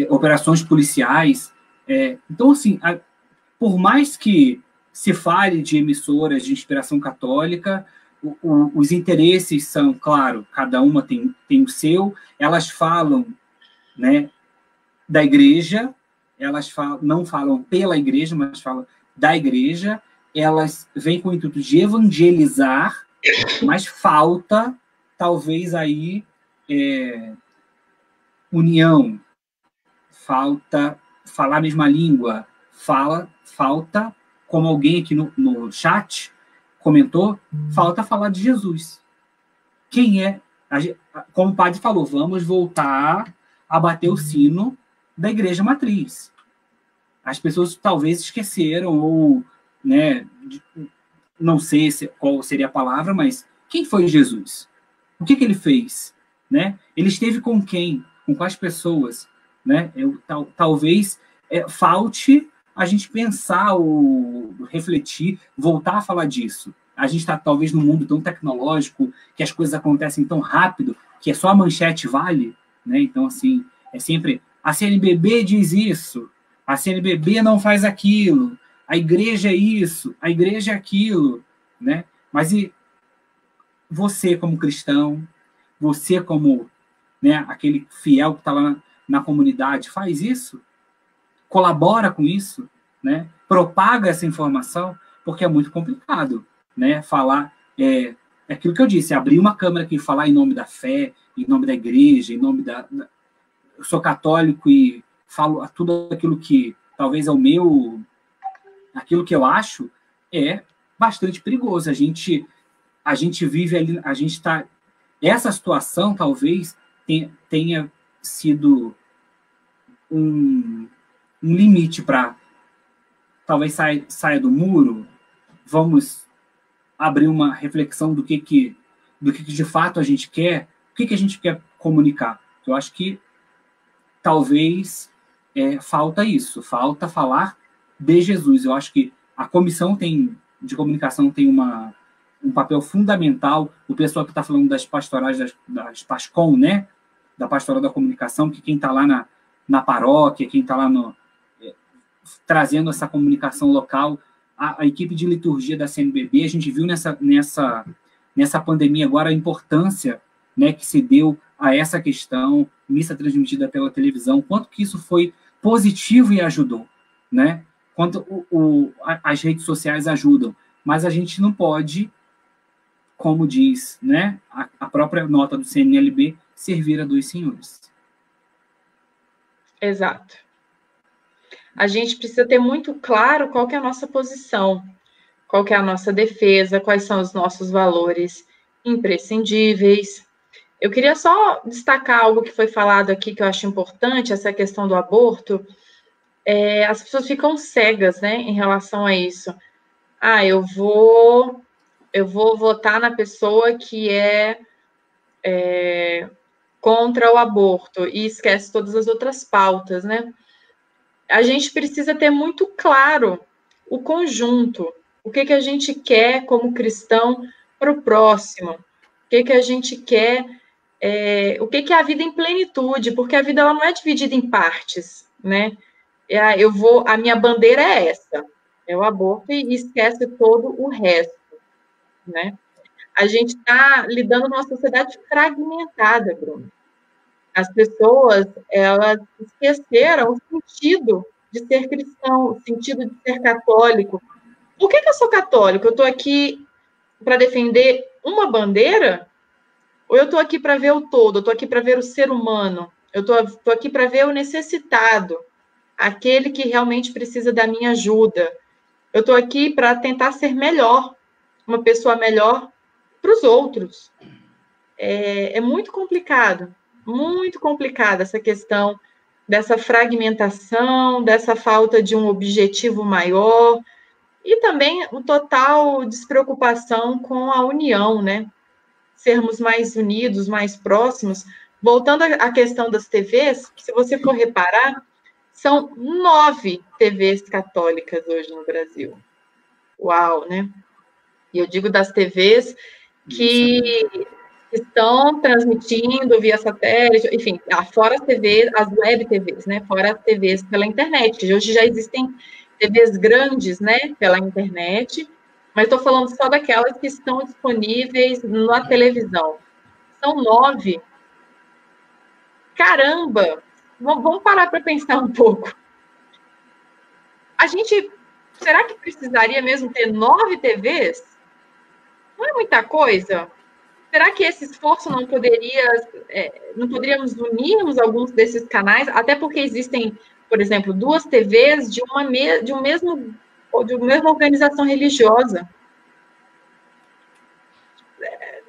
operações policiais. Então, assim, por mais que se fale de emissoras de inspiração católica, os interesses são, claro, cada uma tem o seu, elas falam, né, da igreja, elas não falam pela igreja, mas falam da igreja, elas vêm com o intuito de evangelizar, mas falta, talvez, aí, união, falta falar a mesma língua, falta, como alguém aqui no chat comentou, falta falar de Jesus. Quem é? Como o padre falou, vamos voltar a bater o sino da igreja matriz. As pessoas talvez esqueceram, ou, né, não sei qual seria a palavra, mas quem foi Jesus? O que ele fez? Né? Ele esteve com quem? Com quais pessoas? Né? Talvez falte a gente pensar ou refletir, voltar a falar disso. A gente está talvez num mundo tão tecnológico, que as coisas acontecem tão rápido, que só a manchete vale, né? Então, assim, é sempre a CNBB diz isso, a CNBB não faz aquilo, a igreja é isso, a igreja é aquilo, né? Mas e você como cristão, Você, como, né, aquele fiel que está lá na comunidade, faz isso? Colabora com isso? Né? Propaga essa informação? Porque é muito complicado, né? Falar, é aquilo que eu disse, abrir uma câmera aqui e falar em nome da fé, em nome da igreja, em nome eu sou católico e falo tudo aquilo que talvez é o meu, aquilo que eu acho, é bastante perigoso. A gente vive ali, a gente está... Essa situação talvez tenha sido um limite para talvez saia do muro. Vamos abrir uma reflexão do que de fato a gente quer, o que a gente quer comunicar. Eu acho que talvez falta isso, falta falar de Jesus. Eu acho que a comissão de comunicação tem um papel fundamental. O pessoal que está falando das pastorais, das PASCOM, né? Da pastoral da comunicação, que quem está lá na paróquia, quem está lá trazendo essa comunicação local, a equipe de liturgia da CNBB, a gente viu nessa pandemia agora a importância, né, que se deu a essa questão, missa transmitida pela televisão, quanto que isso foi positivo e ajudou, né? Quanto as redes sociais ajudam, mas a gente não pode, como diz, né, a própria nota do CNLB, servir a dois senhores. Exato. A gente precisa ter muito claro qual que é a nossa posição, qual que é a nossa defesa, quais são os nossos valores imprescindíveis. Eu queria só destacar algo que foi falado aqui que eu acho importante, essa questão do aborto. As pessoas ficam cegas, né, em relação a isso. Eu vou votar na pessoa que é contra o aborto e esquece todas as outras pautas, né? A gente precisa ter muito claro o conjunto, o que a gente quer como cristão para o próximo, o que a gente quer, o que é a vida em plenitude, porque a vida ela não é dividida em partes, né? A minha bandeira é essa, é o aborto e esquece todo o resto, né? A gente está lidando numa sociedade fragmentada, Bruno. As pessoas, elas esqueceram o sentido de ser cristão, o sentido de ser católico. Por que eu sou católico? Eu estou aqui para defender uma bandeira? Ou eu estou aqui para ver o todo? Eu estou aqui para ver o ser humano? Eu estou aqui para ver o necessitado, aquele que realmente precisa da minha ajuda. Eu estou aqui para tentar ser melhor, uma pessoa melhor para os outros. É muito complicada essa questão dessa fragmentação, dessa falta de um objetivo maior e também uma total despreocupação com a união, né? Sermos mais unidos, mais próximos. Voltando à questão das TVs, se você for reparar, são 9 TVs católicas hoje no Brasil. Uau, né? E eu digo das TVs que estão transmitindo via satélite, enfim, fora as TVs, as web TVs, né? Fora as TVs pela internet. Hoje já existem TVs grandes, né? Pela internet, mas estou falando só daquelas que estão disponíveis na televisão. São 9. Caramba! Vamos parar para pensar um pouco. Será que precisaria mesmo ter 9 TVs? Não é muita coisa? Será que esse esforço não poderíamos unirmos alguns desses canais? Até porque existem, por exemplo, 2 TVs de uma mesma organização religiosa.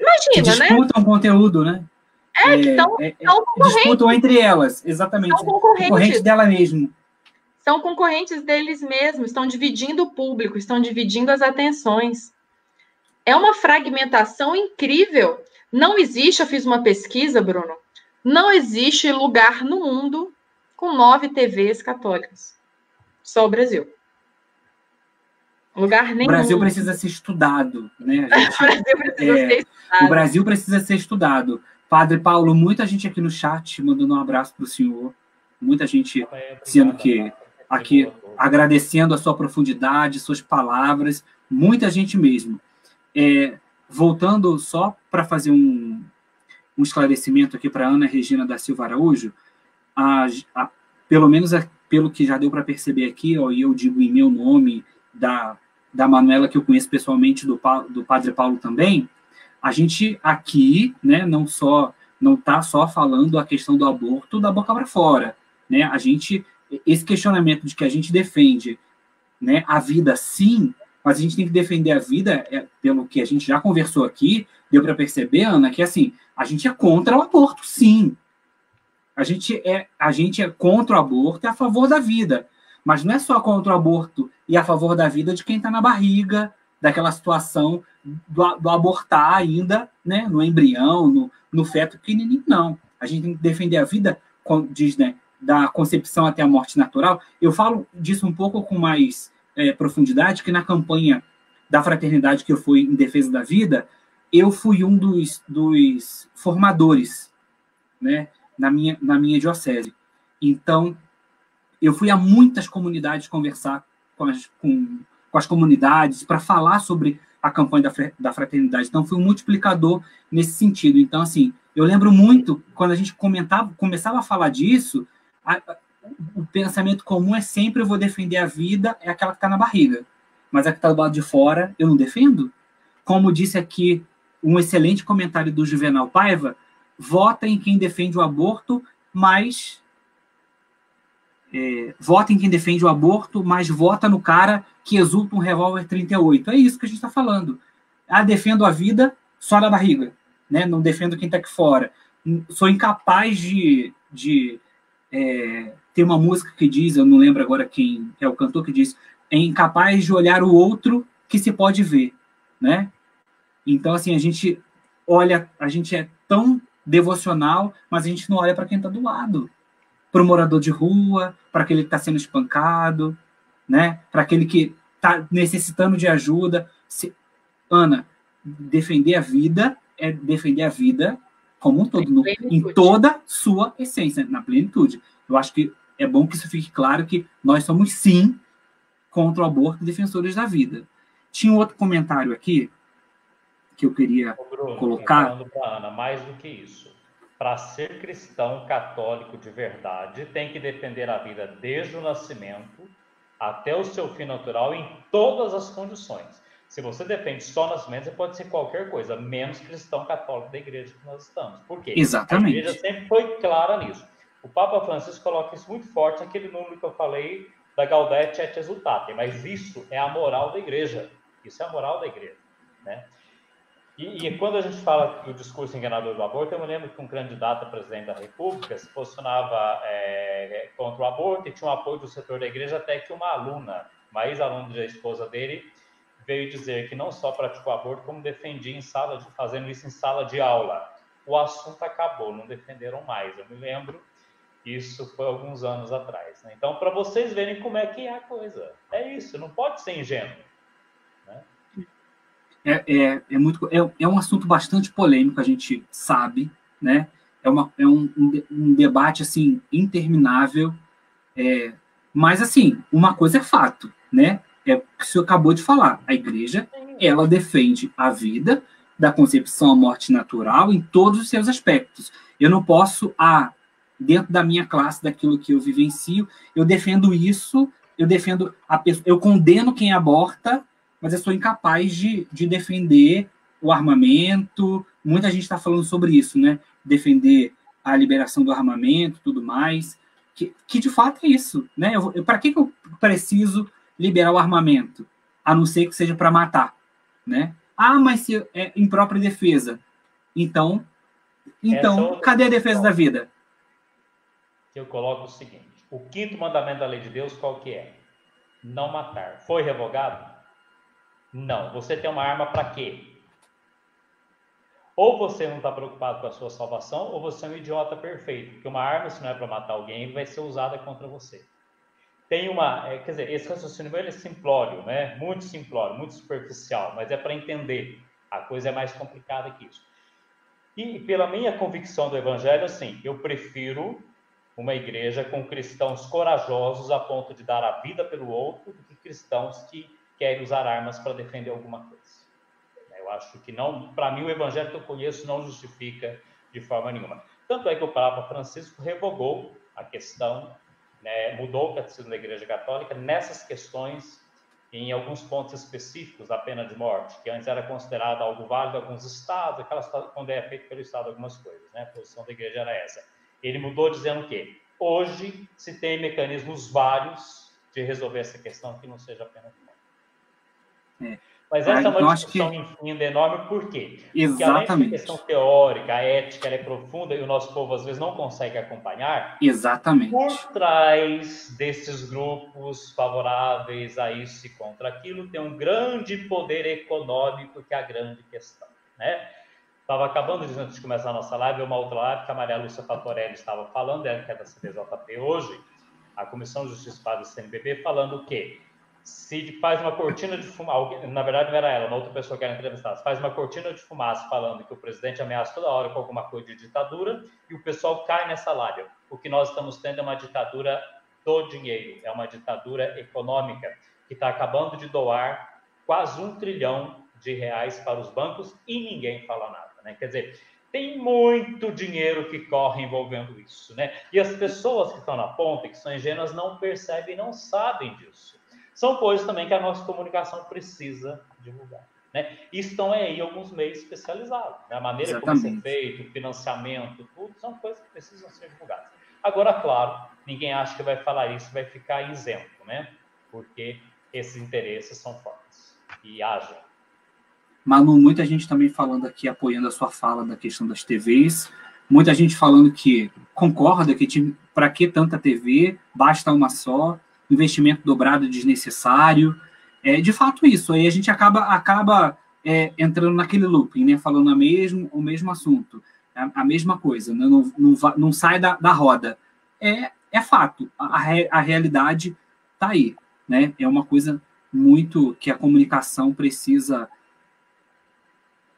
Imagina, né? Disputam conteúdo, né? Que são concorrentes. Disputam entre elas, exatamente. São concorrentes dela mesmo. São concorrentes deles mesmos, estão dividindo o público, estão dividindo as atenções. É uma fragmentação incrível. Não existe, eu fiz uma pesquisa, Bruno, não existe lugar no mundo com 9 TVs católicas. Só o Brasil. Lugar nenhum. O Brasil precisa ser estudado, né? O Brasil precisa ser estudado. Padre Paulo, muita gente aqui no chat mandando um abraço para o senhor. Muita gente dizendo que aqui, agradecendo a sua profundidade, suas palavras. Muita gente mesmo. Voltando só para fazer um esclarecimento aqui para Ana Regina da Silva Araújo. Pelo menos pelo que já deu para perceber aqui, ó, e eu digo em meu nome, da Manuela, que eu conheço pessoalmente, do Padre Paulo também, a gente aqui, né, não está só falando a questão do aborto da boca para fora, né? Esse questionamento de que a gente defende, né, a vida sim, mas a gente tem que defender a vida, pelo que a gente já conversou aqui, deu para perceber, Ana, que assim, a gente é contra o aborto, sim. A gente é contra o aborto e a favor da vida. Mas não é só contra o aborto e a favor da vida de quem está na barriga, daquela situação do abortar ainda, né, no embrião, no feto pequenininho, não. A gente tem que defender a vida, diz, né, da concepção até a morte natural. Eu falo disso um pouco com mais profundidade, que na campanha da fraternidade que eu fui em defesa da vida, eu fui um dos formadores, né, na minha diocese. Então, eu fui a muitas comunidades conversar com as comunidades para falar sobre a campanha da fraternidade. Então, fui um multiplicador nesse sentido. Então, assim, eu lembro muito, quando a gente começava a falar disso, o pensamento comum é sempre: eu vou defender a vida, é aquela que está na barriga. Mas a que está do lado de fora, eu não defendo. Como disse aqui um excelente comentário do Juvenal Paiva, vota em quem defende o aborto, mas... vota em quem defende o aborto, mas vota no cara que exulta um revólver 38. É isso que a gente está falando. Defendo a vida só na barriga, né? Não defendo quem está aqui fora. Sou incapaz de ter uma música que diz, eu não lembro agora quem é o cantor que diz, é incapaz de olhar o outro que se pode ver, né? Então, assim, a gente é tão devocional, mas a gente não olha para quem está do lado. Para o morador de rua, para aquele que está sendo espancado, né? Para aquele que está necessitando de ajuda. Ana, defender a vida é defender a vida como um todo, em toda sua essência, na plenitude. Eu acho que é bom que isso fique claro, que nós somos, sim, contra o aborto e defensores da vida. Tinha um outro comentário aqui que eu queria colocar. Falando para Ana, mais do que isso. Para ser cristão católico de verdade, tem que defender a vida desde o nascimento até o seu fim natural, em todas as condições. Se você defende só o nascimento, você pode ser qualquer coisa, menos cristão católico da igreja que nós estamos. Por quê? Exatamente. A igreja sempre foi clara nisso. O Papa Francisco coloca isso muito forte naquele número que eu falei da Gaudete et Exsultate, mas isso é a moral da igreja. Isso é a moral da igreja, né? E quando a gente fala do discurso enganador do aborto, eu me lembro que um candidato a presidente da República se posicionava contra o aborto e tinha um apoio do setor da igreja, até que uma ex-aluna da esposa dele, veio dizer que não só praticou aborto, como defendia fazendo isso em sala de aula. O assunto acabou, não defenderam mais. Eu me lembro, isso foi alguns anos atrás, né? Então, para vocês verem como é que é a coisa. É isso, não pode ser ingênuo, né? É um assunto bastante polêmico, a gente sabe, né? É um debate assim interminável, mas assim, uma coisa é fato, né? É o que o senhor acabou de falar. A igreja, ela defende a vida, da concepção à morte natural, em todos os seus aspectos. Eu não posso, dentro da minha classe, daquilo que eu vivencio, eu defendo isso, eu condeno quem aborta, mas eu sou incapaz de defender o armamento. Muita gente está falando sobre isso, né? Defender a liberação do armamento, tudo mais, que de fato é isso, né? Para que eu preciso liberar o armamento? A não ser que seja para matar, né? Mas se é em própria defesa. Então cadê a defesa da vida? Eu coloco o seguinte: o 5º mandamento da lei de Deus, qual que é? Não matar. Foi revogado? Não. Você tem uma arma para quê? Ou você não está preocupado com a sua salvação, ou você é um idiota perfeito. Porque uma arma, se não é para matar alguém, vai ser usada contra você. Tem quer dizer, esse raciocínio ele é simplório, né? Muito simplório, muito superficial, mas é para entender. A coisa é mais complicada que isso. E pela minha convicção do evangelho, assim, eu prefiro uma igreja com cristãos corajosos a ponto de dar a vida pelo outro do que cristãos que querem usar armas para defender alguma coisa. Eu acho que não, para mim o evangelho que eu conheço não justifica de forma nenhuma. Tanto é que o Papa Francisco revogou a questão, né, mudou o catecismo da Igreja Católica nessas questões, em alguns pontos específicos da pena de morte, que antes era considerado algo válido em alguns estados, quando é feito pelo Estado algumas coisas, né? A posição da Igreja era essa. Ele mudou dizendo que hoje se tem mecanismos vários de resolver essa questão que não seja a pena de morte. Mas essa é uma discussão, enfim, enorme. Por quê? Porque além da questão teórica, a ética, ela é profunda e o nosso povo às vezes não consegue acompanhar. Exatamente. Por trás desses grupos favoráveis a isso e contra aquilo, tem um grande poder econômico, que é a grande questão, né? Estava acabando de dizer, antes de começar a nossa live, uma outra live que a Maria Lúcia Fatorelli estava falando, ela que é da CBJP hoje, a Comissão de Justiça para o CNBB, falando o quê? Se faz uma cortina de fumaça, na verdade não era ela, uma outra pessoa que era entrevistada, faz uma cortina de fumaça falando que o presidente ameaça toda hora com alguma coisa de ditadura e o pessoal cai nessa lábia. O que nós estamos tendo é uma ditadura do dinheiro, é uma ditadura econômica que está acabando de doar quase R$1 trilhão para os bancos e ninguém fala nada, né? Quer dizer, tem muito dinheiro que corre envolvendo isso, né? E as pessoas que estão na ponta, que são ingênuas, não percebem, não sabem disso. São coisas também que a nossa comunicação precisa divulgar, né? E estão aí alguns meios especializados, né? A maneira como isso é feito, o financiamento, tudo, são coisas que precisam ser divulgadas. Agora, claro, ninguém acha que vai falar isso, vai ficar isento, né? Porque esses interesses são fortes e agem. Manu, muita gente também falando aqui, apoiando a sua fala da questão das TVs, muita gente falando que concorda que para que tanta TV, basta uma só, investimento dobrado desnecessário. De fato isso, aí a gente acaba entrando naquele looping, né? Falando o mesmo assunto, a mesma coisa, né? Não sai da roda. É fato, a realidade está aí, né? É uma coisa muito que a comunicação precisa.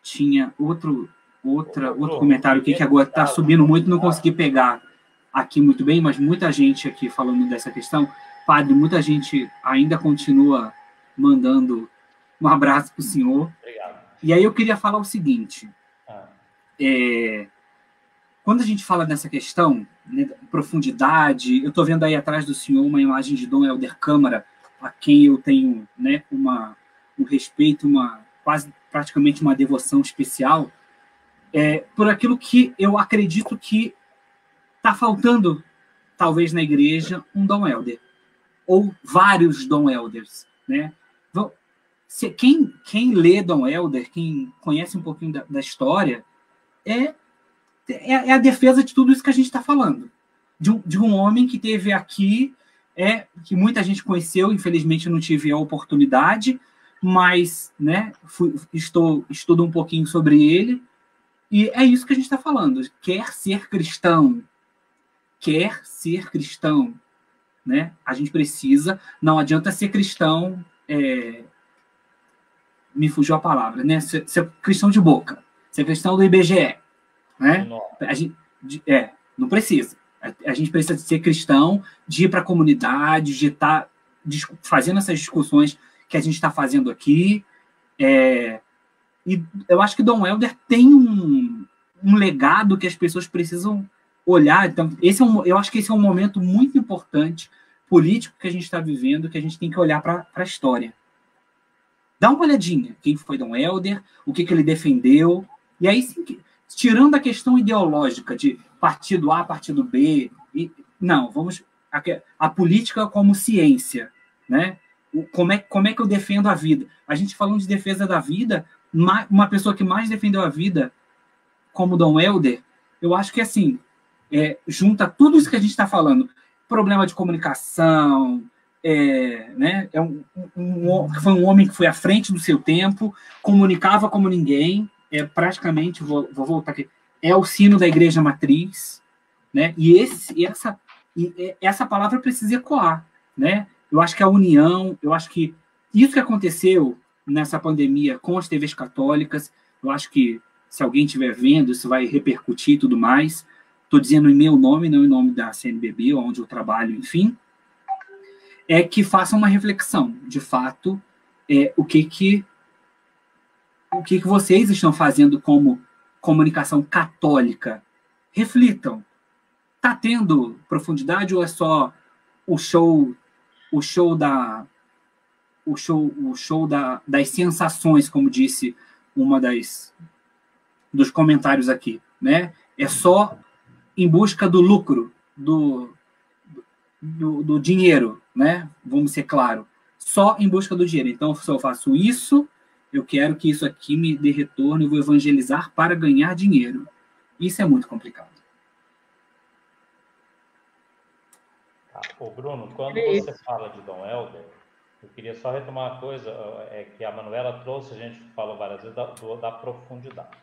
Tinha outro comentário aqui que agora está subindo muito, não consegui pegar aqui muito bem, mas muita gente aqui falando dessa questão. Padre, muita gente ainda continua mandando um abraço para o senhor. Obrigado. E aí eu queria falar o seguinte. Quando a gente fala dessa questão, né, profundidade, eu estou vendo aí atrás do senhor uma imagem de Dom Helder Câmara, a quem eu tenho, né, um respeito, praticamente uma devoção especial, por aquilo que eu acredito que está faltando, talvez, na igreja, um Dom Helder. Ou vários Dom Helders, né? Quem lê Dom Helder, quem conhece um pouquinho da história, é a defesa de tudo isso que a gente está falando. De um homem que teve aqui, que muita gente conheceu, infelizmente eu não tive a oportunidade, mas, né, estudo um pouquinho sobre ele, e é isso que a gente está falando. Quer ser cristão, né? A gente precisa, não adianta ser cristão, me fugiu a palavra, né? Ser cristão de boca, ser cristão do IBGE, né? Não precisa. A gente precisa ser cristão, de ir para a comunidade, de estar fazendo essas discussões que a gente está fazendo aqui. E eu acho que Dom Helder tem um legado que as pessoas precisam olhar. Então, eu acho que esse é um momento muito importante político que a gente está vivendo, que a gente tem que olhar para a história. Dá uma olhadinha quem foi Dom Helder, o que ele defendeu, e aí sim, tirando a questão ideológica de partido A, partido B, a política como ciência, né? Como é que eu defendo a vida? A gente falando de defesa da vida, uma pessoa que mais defendeu a vida como Dom Helder, eu acho que assim, junta tudo isso que a gente está falando, problema de comunicação, né? Foi um homem que foi à frente do seu tempo, comunicava como ninguém, praticamente, vou voltar aqui, é o sino da Igreja Matriz, né? E essa palavra precisa ecoar, né? Eu acho que a união, eu acho que isso que aconteceu nessa pandemia com as TVs católicas, eu acho que se alguém estiver vendo, isso vai repercutir e tudo mais. Estou dizendo em meu nome, não em nome da CNBB, onde eu trabalho, enfim, que façam uma reflexão, de fato, o que vocês estão fazendo como comunicação católica. Reflitam. Está tendo profundidade ou é só o show das sensações, como disse uma dos comentários aqui, né? É só em busca do lucro, do dinheiro, né? Vamos ser claros. Só em busca do dinheiro. Então, se eu faço isso, eu quero que isso aqui me dê retorno, eu vou evangelizar para ganhar dinheiro. Isso é muito complicado. Ô Bruno, quando você fala de Dom Helder, eu queria só retomar uma coisa, que a Manuela trouxe, a gente falou várias vezes, da profundidade.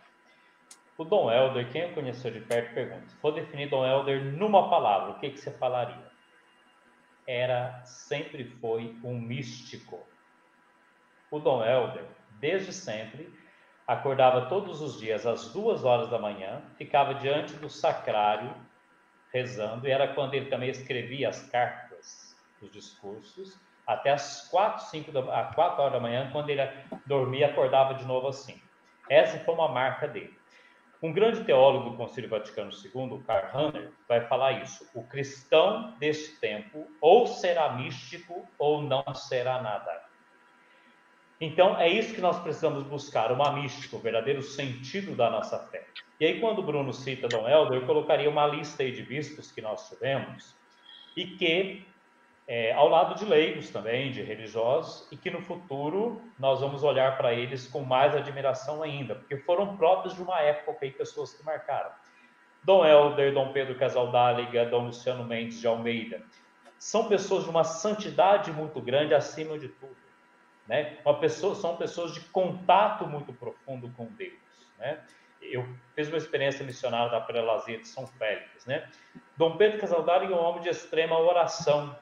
O Dom Helder, quem o conheceu de perto, pergunta, se for definir Dom Helder numa palavra, o que você falaria? Sempre foi um místico. O Dom Helder, desde sempre, acordava todos os dias às 2 horas da manhã, ficava diante do sacrário, rezando, e era quando ele também escrevia as cartas, os discursos, até às 4 horas da manhã, quando ele dormia, acordava de novo assim. Essa foi uma marca dele. Um grande teólogo do Concílio Vaticano II, o Karl Rahner, vai falar isso. O cristão deste tempo ou será místico ou não será nada. Então, é isso que nós precisamos buscar, uma mística, o verdadeiro sentido da nossa fé. E aí, quando o Bruno cita Dom Helder, eu colocaria uma lista aí de bispos que nós tivemos e que, ao lado de leigos também, de religiosos, e que no futuro nós vamos olhar para eles com mais admiração ainda, porque foram próprios de uma época e pessoas que marcaram. Dom Helder, Dom Pedro Casaldáliga, Dom Luciano Mendes de Almeida, são pessoas de uma santidade muito grande acima de tudo, né? São pessoas de contato muito profundo com Deus, né? Eu fiz uma experiência missionária da prelazia de São Félix, né? Dom Pedro Casaldáliga é um homem de extrema oração,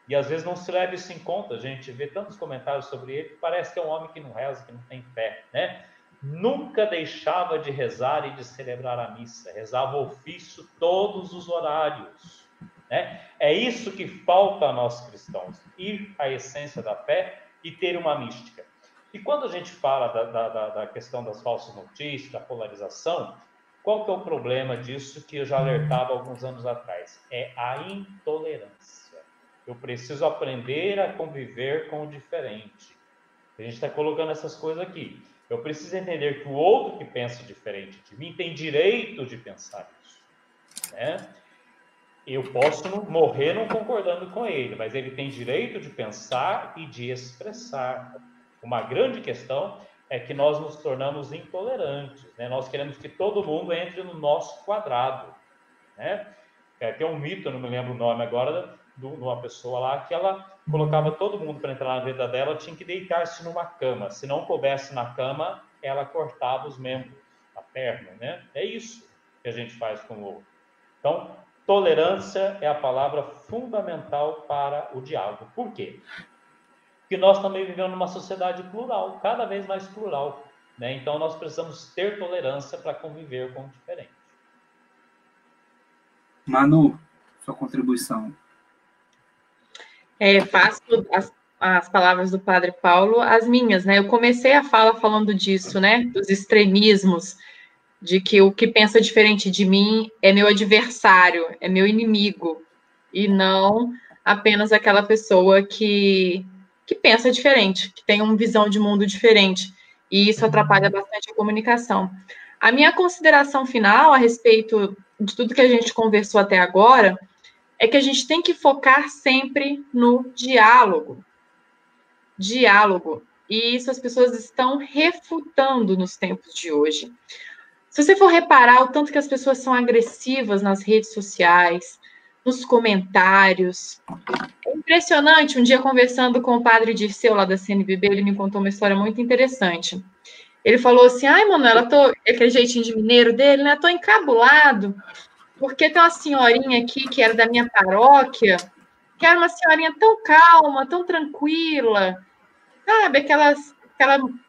e às vezes não se leva isso em conta. A gente vê tantos comentários sobre ele que parece que é um homem que não reza, que não tem fé, né? Nunca deixava de rezar e de celebrar a missa, rezava o ofício todos os horários, né? É isso que falta a nós cristãos, ir à essência da fé e ter uma mística. E quando a gente fala da questão das falsas notícias, da polarização, qual que é o problema disso que eu já alertava alguns anos atrás? É a intolerância. Eu preciso aprender a conviver com o diferente. A gente está colocando essas coisas aqui. Eu preciso entender que o outro que pensa diferente de mim tem direito de pensar isso, né? Eu posso morrer não concordando com ele, mas ele tem direito de pensar e de expressar. Uma grande questão é que nós nos tornamos intolerantes, né? Nós queremos que todo mundo entre no nosso quadrado, né? Tem um mito, eu não me lembro o nome agora, de uma pessoa lá, que ela colocava todo mundo para entrar na vida dela, tinha que deitar-se numa cama. Se não coubesse na cama, ela cortava os membros, a perna, né? É isso que a gente faz com o outro. Então, tolerância é a palavra fundamental para o diálogo. Por quê? Porque nós também vivemos numa sociedade plural, cada vez mais plural, né? Então, nós precisamos ter tolerância para conviver com o diferente. Manu, sua contribuição. Faço as palavras do Padre Paulo as minhas, né? Eu comecei a fala falando disso, né? Dos extremismos, de que o que pensa diferente de mim é meu adversário, é meu inimigo, e não apenas aquela pessoa que pensa diferente, que tem uma visão de mundo diferente, e isso atrapalha bastante a comunicação. A minha consideração final a respeito de tudo que a gente conversou até agora é que a gente tem que focar sempre no diálogo. Diálogo. E isso as pessoas estão refutando nos tempos de hoje. Se você for reparar o tanto que as pessoas são agressivas nas redes sociais, nos comentários. É impressionante, um dia conversando com o padre Dirceu, lá da CNBB, ele me contou uma história muito interessante. Ele falou assim, ai, Manuela, aquele jeitinho de mineiro dele, né? Tô encabulado, porque tem uma senhorinha aqui que era da minha paróquia, que era uma senhorinha tão calma, tão tranquila, sabe? Aquela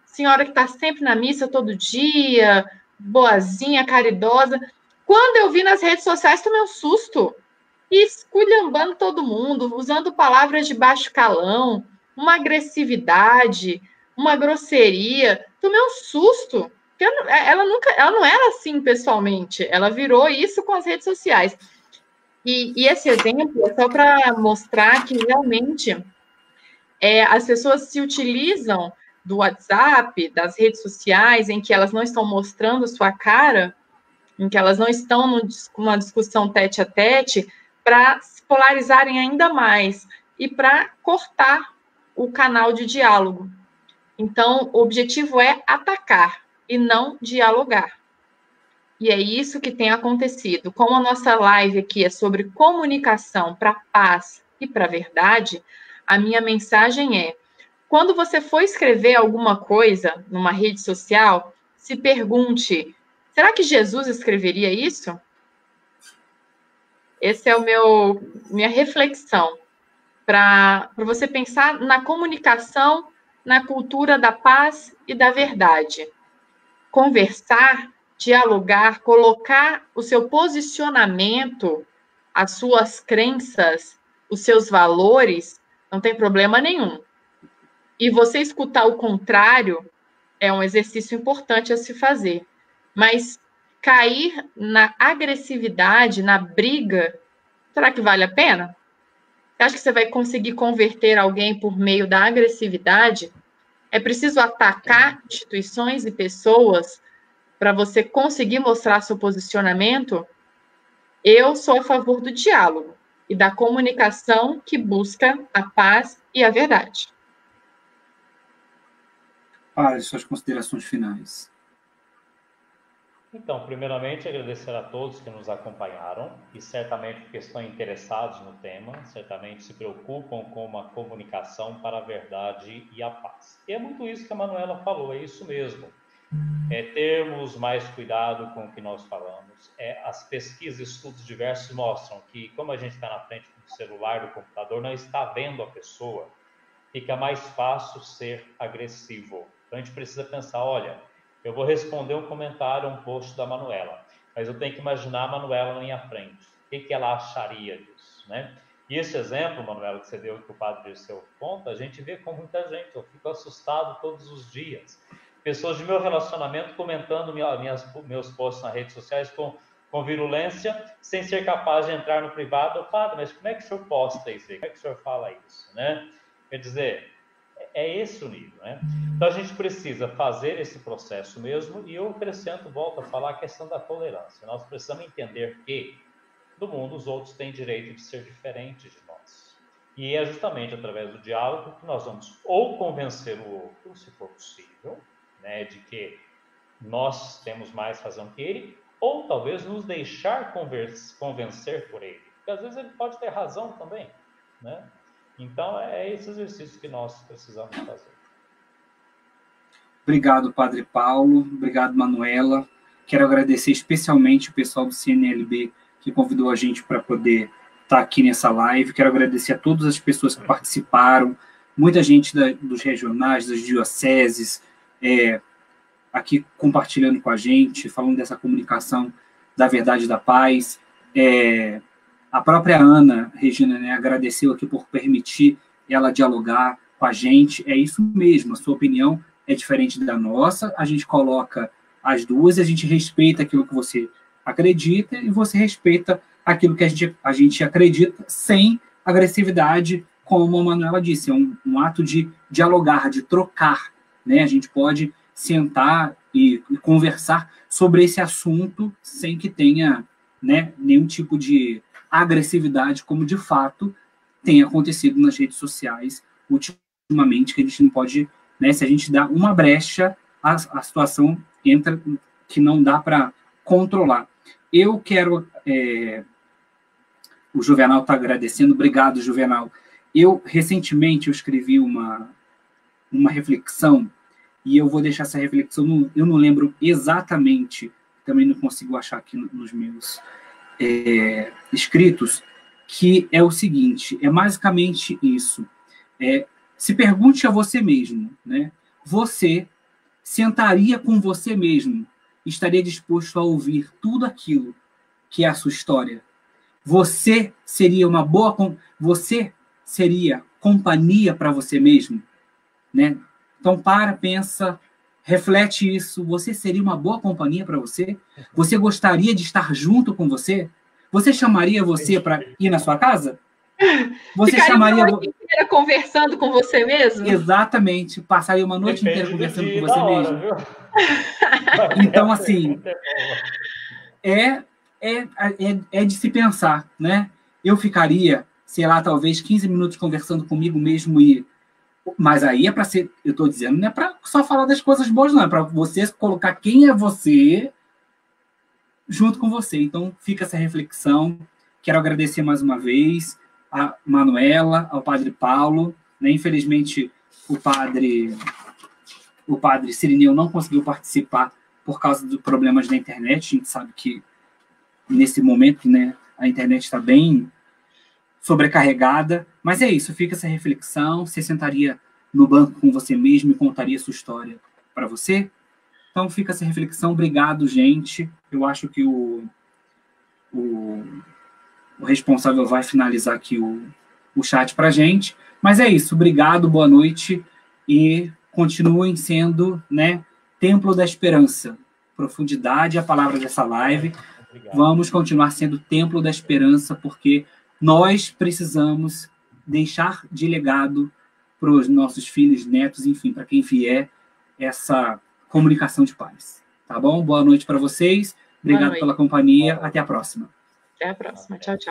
senhora que está sempre na missa todo dia, boazinha, caridosa. Quando eu vi nas redes sociais, tomei um susto. E esculhambando todo mundo, usando palavras de baixo calão, uma agressividade, uma grosseria. Tomei um susto. ela não era assim pessoalmente, ela virou isso com as redes sociais. E esse exemplo é só para mostrar que realmente as pessoas se utilizam do WhatsApp, das redes sociais, em que elas não estão mostrando sua cara, em que elas não estão numa discussão tete a tete, para se polarizarem ainda mais e para cortar o canal de diálogo. Então, o objetivo é atacar e não dialogar. E é isso que tem acontecido. Como a nossa live aqui é sobre comunicação para paz e para verdade, a minha mensagem é: quando você for escrever alguma coisa numa rede social, se pergunte: será que Jesus escreveria isso? Essa é minha reflexão, para você pensar na comunicação, na cultura da paz e da verdade. Conversar, dialogar, colocar o seu posicionamento, as suas crenças, os seus valores, não tem problema nenhum. E você escutar o contrário é um exercício importante a se fazer. Mas cair na agressividade, na briga, será que vale a pena? Você acha que você vai conseguir converter alguém por meio da agressividade? É preciso atacar instituições e pessoas para você conseguir mostrar seu posicionamento? Eu sou a favor do diálogo e da comunicação que busca a paz e a verdade. Padre, suas considerações finais. Então, primeiramente, agradecer a todos que nos acompanharam e certamente porque estão interessados no tema, certamente se preocupam com uma comunicação para a verdade e a paz. E é muito isso que a Manuela falou, é isso mesmo. É termos mais cuidado com o que nós falamos. As pesquisas, estudos diversos mostram que, como a gente está na frente do celular, do computador, não está vendo a pessoa, fica mais fácil ser agressivo. Então, a gente precisa pensar, olha, eu vou responder um comentário, um post da Manuela, mas eu tenho que imaginar a Manuela na minha frente. O que ela acharia disso, né? E esse exemplo, Manuela, que você deu, que o padre disse seu ponto, a gente vê com muita gente. Eu fico assustado todos os dias. Pessoas de meu relacionamento comentando meus posts nas redes sociais com virulência, sem ser capaz de entrar no privado. Padre, mas como é que o senhor posta isso aí? Como é que o senhor fala isso, né? Quer dizer, é esse o nível, né? Então, a gente precisa fazer esse processo mesmo, e eu acrescento, volto a falar, a questão da tolerância. Nós precisamos entender que, do mundo, os outros têm direito de ser diferentes de nós. E é justamente através do diálogo que nós vamos ou convencer o outro, se for possível, né, de que nós temos mais razão que ele, ou talvez nos deixar convencer por ele. Porque às vezes ele pode ter razão também, né? Então, é esse exercício que nós precisamos fazer. Obrigado, Padre Paulo. Obrigado, Manuela. Quero agradecer especialmente o pessoal do CNLB que convidou a gente para poder estar aqui nessa live. Quero agradecer a todas as pessoas que participaram, muita gente dos regionais, das dioceses, aqui compartilhando com a gente, falando dessa comunicação da verdade e da paz. A própria Ana Regina, né, agradeceu aqui por permitir ela dialogar com a gente. É isso mesmo, a sua opinião é diferente da nossa, a gente coloca as duas e a gente respeita aquilo que você acredita e você respeita aquilo que a gente acredita sem agressividade, como a Manuela disse, é um ato de dialogar, de trocar, né? A gente pode sentar e conversar sobre esse assunto sem que tenha, né, nenhum tipo de agressividade, como de fato tem acontecido nas redes sociais ultimamente, que a gente não pode, né, se a gente dá uma brecha, a situação entra que não dá para controlar. Eu quero... o Juvenal está agradecendo, obrigado, Juvenal. Recentemente, eu escrevi uma reflexão, e eu vou deixar essa reflexão, eu não lembro exatamente, também não consigo achar aqui nos meus escritos, que é o seguinte, é basicamente isso. Se pergunte a você mesmo, né? Você sentaria com você mesmo, estaria disposto a ouvir tudo aquilo que é a sua história? Você seria você seria companhia para você mesmo, né? Então pensa, Reflete isso. Você seria uma boa companhia para você? Você gostaria de estar junto com você? Você chamaria você para ir na sua casa? Você Ficaria chamaria... uma noite inteira conversando com você mesmo? Exatamente. Passaria uma noite inteira conversando com você mesmo. Então, assim, é de se pensar, né? Eu ficaria, sei lá, talvez 15 minutos conversando comigo mesmo mas aí é para ser, eu estou dizendo, não é para só falar das coisas boas, não. É para você colocar quem é você junto com você. Então, fica essa reflexão. Quero agradecer mais uma vez a Manuela, ao Padre Paulo. Né? Infelizmente, o padre Cirineu não conseguiu participar por causa dos problemas da internet. A gente sabe que, nesse momento, né, a internet está bem sobrecarregada, mas é isso, fica essa reflexão. Você sentaria no banco com você mesmo e contaria sua história para você? Então fica essa reflexão. Obrigado, gente. Eu acho que o responsável vai finalizar aqui o chat para a gente, mas é isso, obrigado, boa noite e continuem sendo, né, Templo da Esperança. Profundidade é a palavra dessa live. Obrigado. Vamos continuar sendo Templo da Esperança, porque nós precisamos deixar de legado para os nossos filhos, netos, enfim, para quem vier, essa comunicação de paz. Tá bom? Boa noite para vocês. Obrigado pela companhia. Até a próxima. Até a próxima. Tchau, tchau.